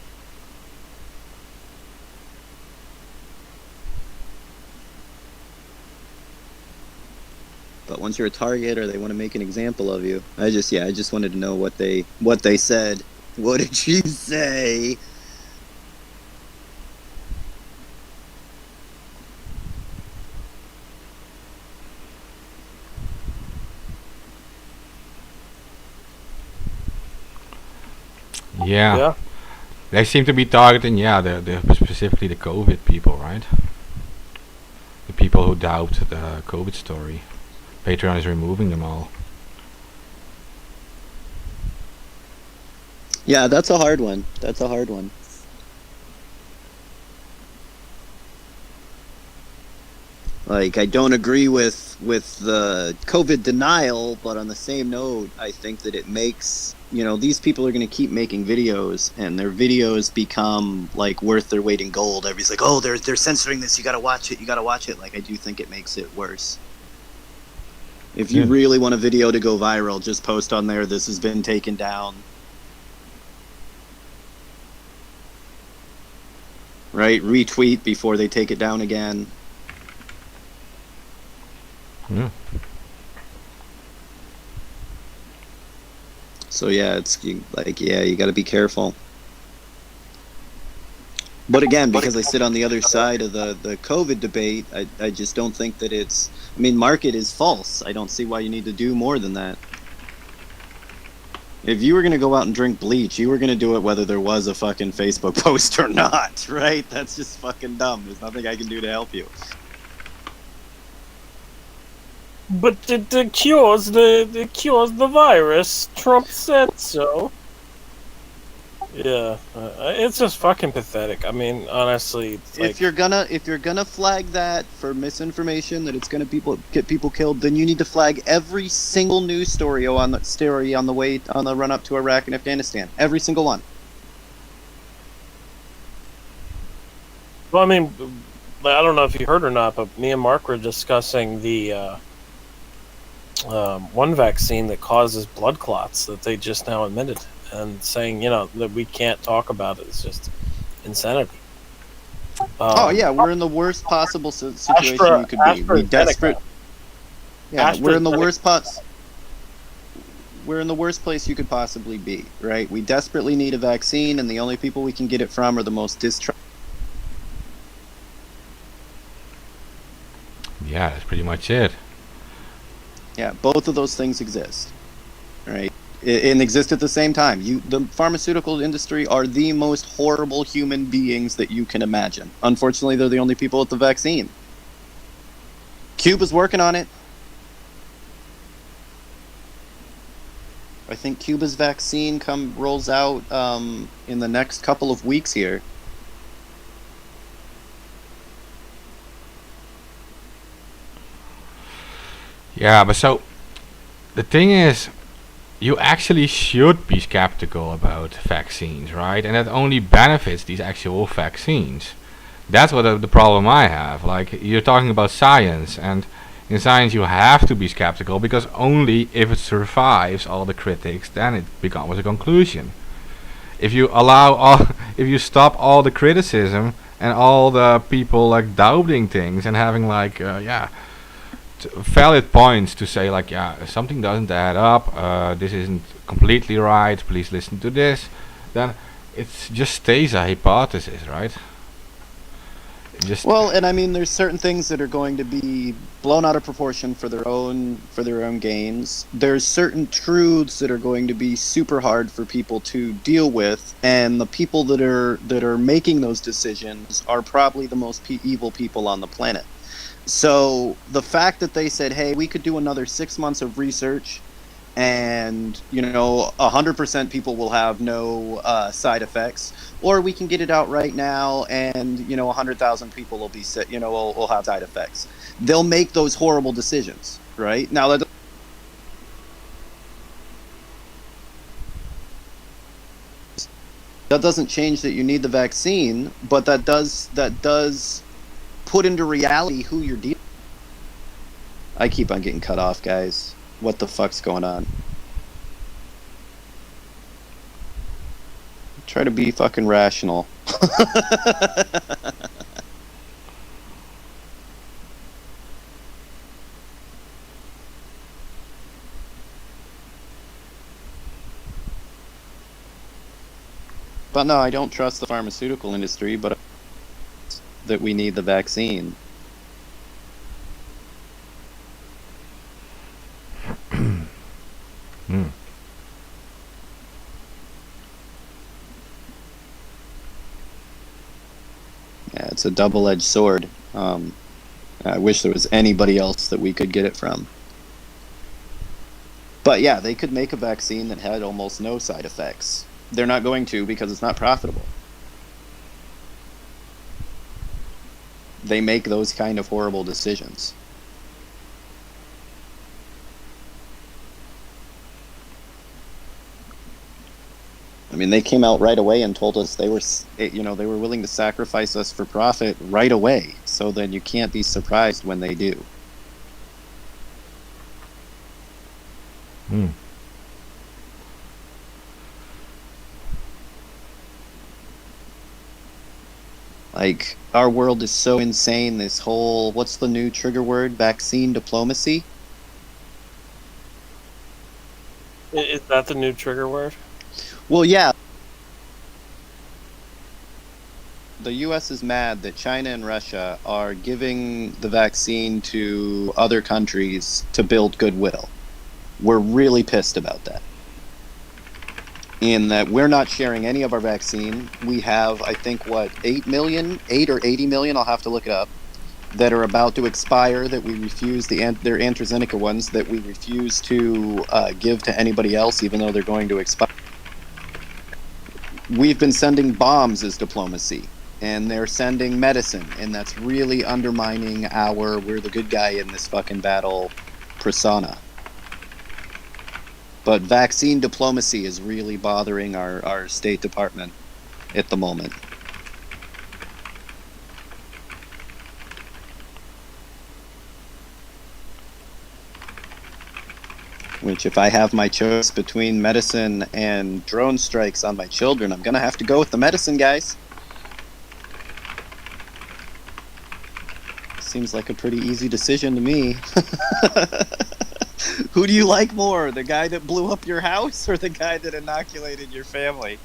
But once you're a target or they want to make an example of you, I just wanted to know what they said. What did she say? Yeah. They seem to be targeting, the specifically the COVID people, right? The people who doubt the COVID story. Patreon is removing them all. Yeah, that's a hard one. Like, I don't agree with the COVID denial, but on the same note, I think that it makes, these people are going to keep making videos, and their videos become, like, worth their weight in gold. Everybody's like, oh, they're censoring this, you gotta watch it. Like, I do think it makes it worse. If you really want a video to go viral, just post on there, this has been taken down. Right? Retweet before they take it down again. Yeah. So yeah, you got to be careful. But again, because I sit on the other side of the COVID debate, I just don't think that market is false. I don't see why you need to do more than that. If you were going to go out and drink bleach, you were going to do it whether there was a fucking Facebook post or not, right? That's just fucking dumb. There's nothing I can do to help you. But it cures the virus. Trump said so. Yeah, it's just fucking pathetic. I mean, honestly, it's like, if you're gonna flag that for misinformation, that it's gonna get people killed, then you need to flag every single news story on the run up to Iraq and Afghanistan. Every single one. well, I mean, I don't know if you heard or not, but me and Mark were discussing the one vaccine that causes blood clots that they just now admitted, and saying, that we can't talk about it. It's just insanity. We're in the worst possible situation you could be. We desperate. Yeah, we're in the worst We're in the worst place you could possibly be, right? We desperately need a vaccine, and the only people we can get it from are the most distrusted. Yeah, that's pretty much it. Yeah, both of those things exist, right? And exist at the same time. The pharmaceutical industry are the most horrible human beings that you can imagine. Unfortunately, they're the only people with the vaccine. Cuba's working on it. I think Cuba's vaccine rolls out in the next couple of weeks here. Yeah, but so the thing is, you actually should be skeptical about vaccines, right? And that only benefits these actual vaccines. That's what the problem I have. Like, you're talking about science, and In science, you have to be skeptical because only if it survives all the critics, then it becomes a conclusion. If you allow all, if you stop all the criticism and all the people like doubting things and having like valid points to say like something doesn't add up, this isn't completely right, please listen to this, then it just stays a hypothesis, right? Just Well, and I mean, there's certain things that are going to be blown out of proportion for their own gains. There's certain truths that are going to be super hard for people to deal with, and the people that are making those decisions are probably the most evil people on the planet. So the fact that they said, "Hey, we could do another 6 months of research, and 100% people will have no side effects, or we can get it out right now, and 100,000 people will be sick, will have side effects." They'll make those horrible decisions, right? Now that doesn't change that you need the vaccine, but that does put into reality who you're dealing. I keep on getting cut off, guys. What the fuck's going on? Try to be fucking rational. But no, I don't trust the pharmaceutical industry, but that we need the vaccine. Yeah, it's a double-edged sword. I wish there was anybody else that we could get it from. But yeah, they could make a vaccine that had almost no side effects. They're not going to because it's not profitable. They make those kind of horrible decisions. I mean, they came out right away and told us they were willing to sacrifice us for profit right away. So then you can't be surprised when they do. Like, our world is so insane, this whole, what's the new trigger word? Vaccine diplomacy? Is that the new trigger word? Well, yeah. The US is mad that China and Russia are giving the vaccine to other countries to build goodwill. We're really pissed about that. In that we're not sharing any of our vaccine. We have, I think, 8 or 80 million, I'll have to look it up, that are about to expire, that we refuse, their AstraZeneca ones, that we refuse to give to anybody else, even though they're going to expire. We've been sending bombs as diplomacy, and they're sending medicine, and that's really undermining we're the good guy in this fucking battle persona. But vaccine diplomacy is really bothering our State Department at the moment. Which, if I have my choice between medicine and drone strikes on my children, I'm gonna have to go with the medicine, guys. Seems like a pretty easy decision to me. Who do you like more? The guy that blew up your house or the guy that inoculated your family?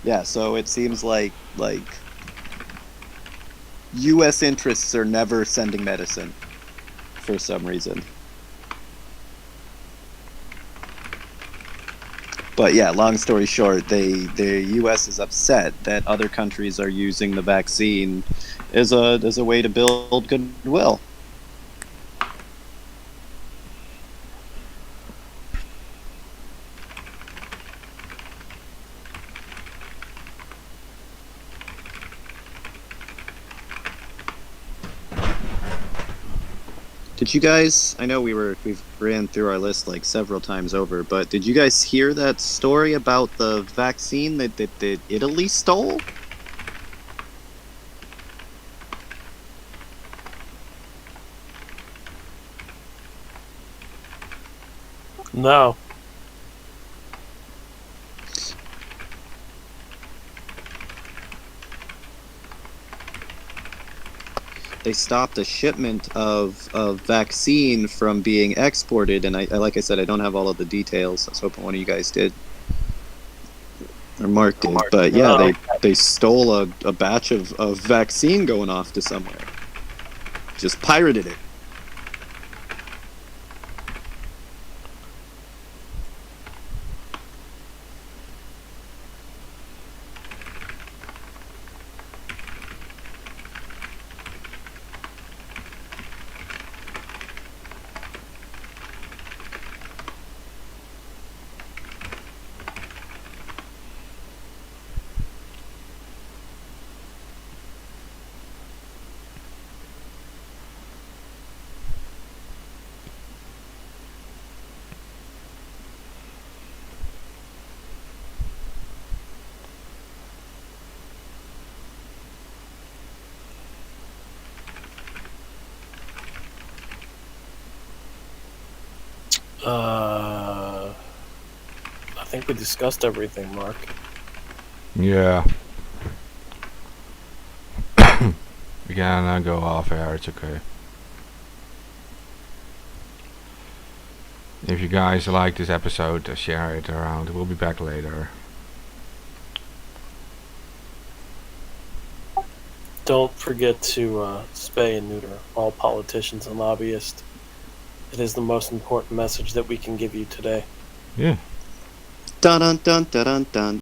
Yeah, so it seems like US interests are never sending medicine for some reason. But yeah, long story short, the US is upset that other countries are using the vaccine as a way to build goodwill. Did you guys? I know we've ran through our list like several times over, but did you guys hear that story about the vaccine that Italy stole? No. They stopped a shipment of vaccine from being exported, and I like I said, I don't have all of the details. I was hoping one of you guys did, or Mark did. But yeah, they stole a batch of vaccine going off to somewhere. Just pirated it. I think we discussed everything, Mark. Yeah. We can go off air, it's okay. If you guys like this episode, share it around. We'll be back later. Don't forget to spay and neuter all politicians and lobbyists. It is the most important message that we can give you today. Yeah. Dun dun dun dun dun.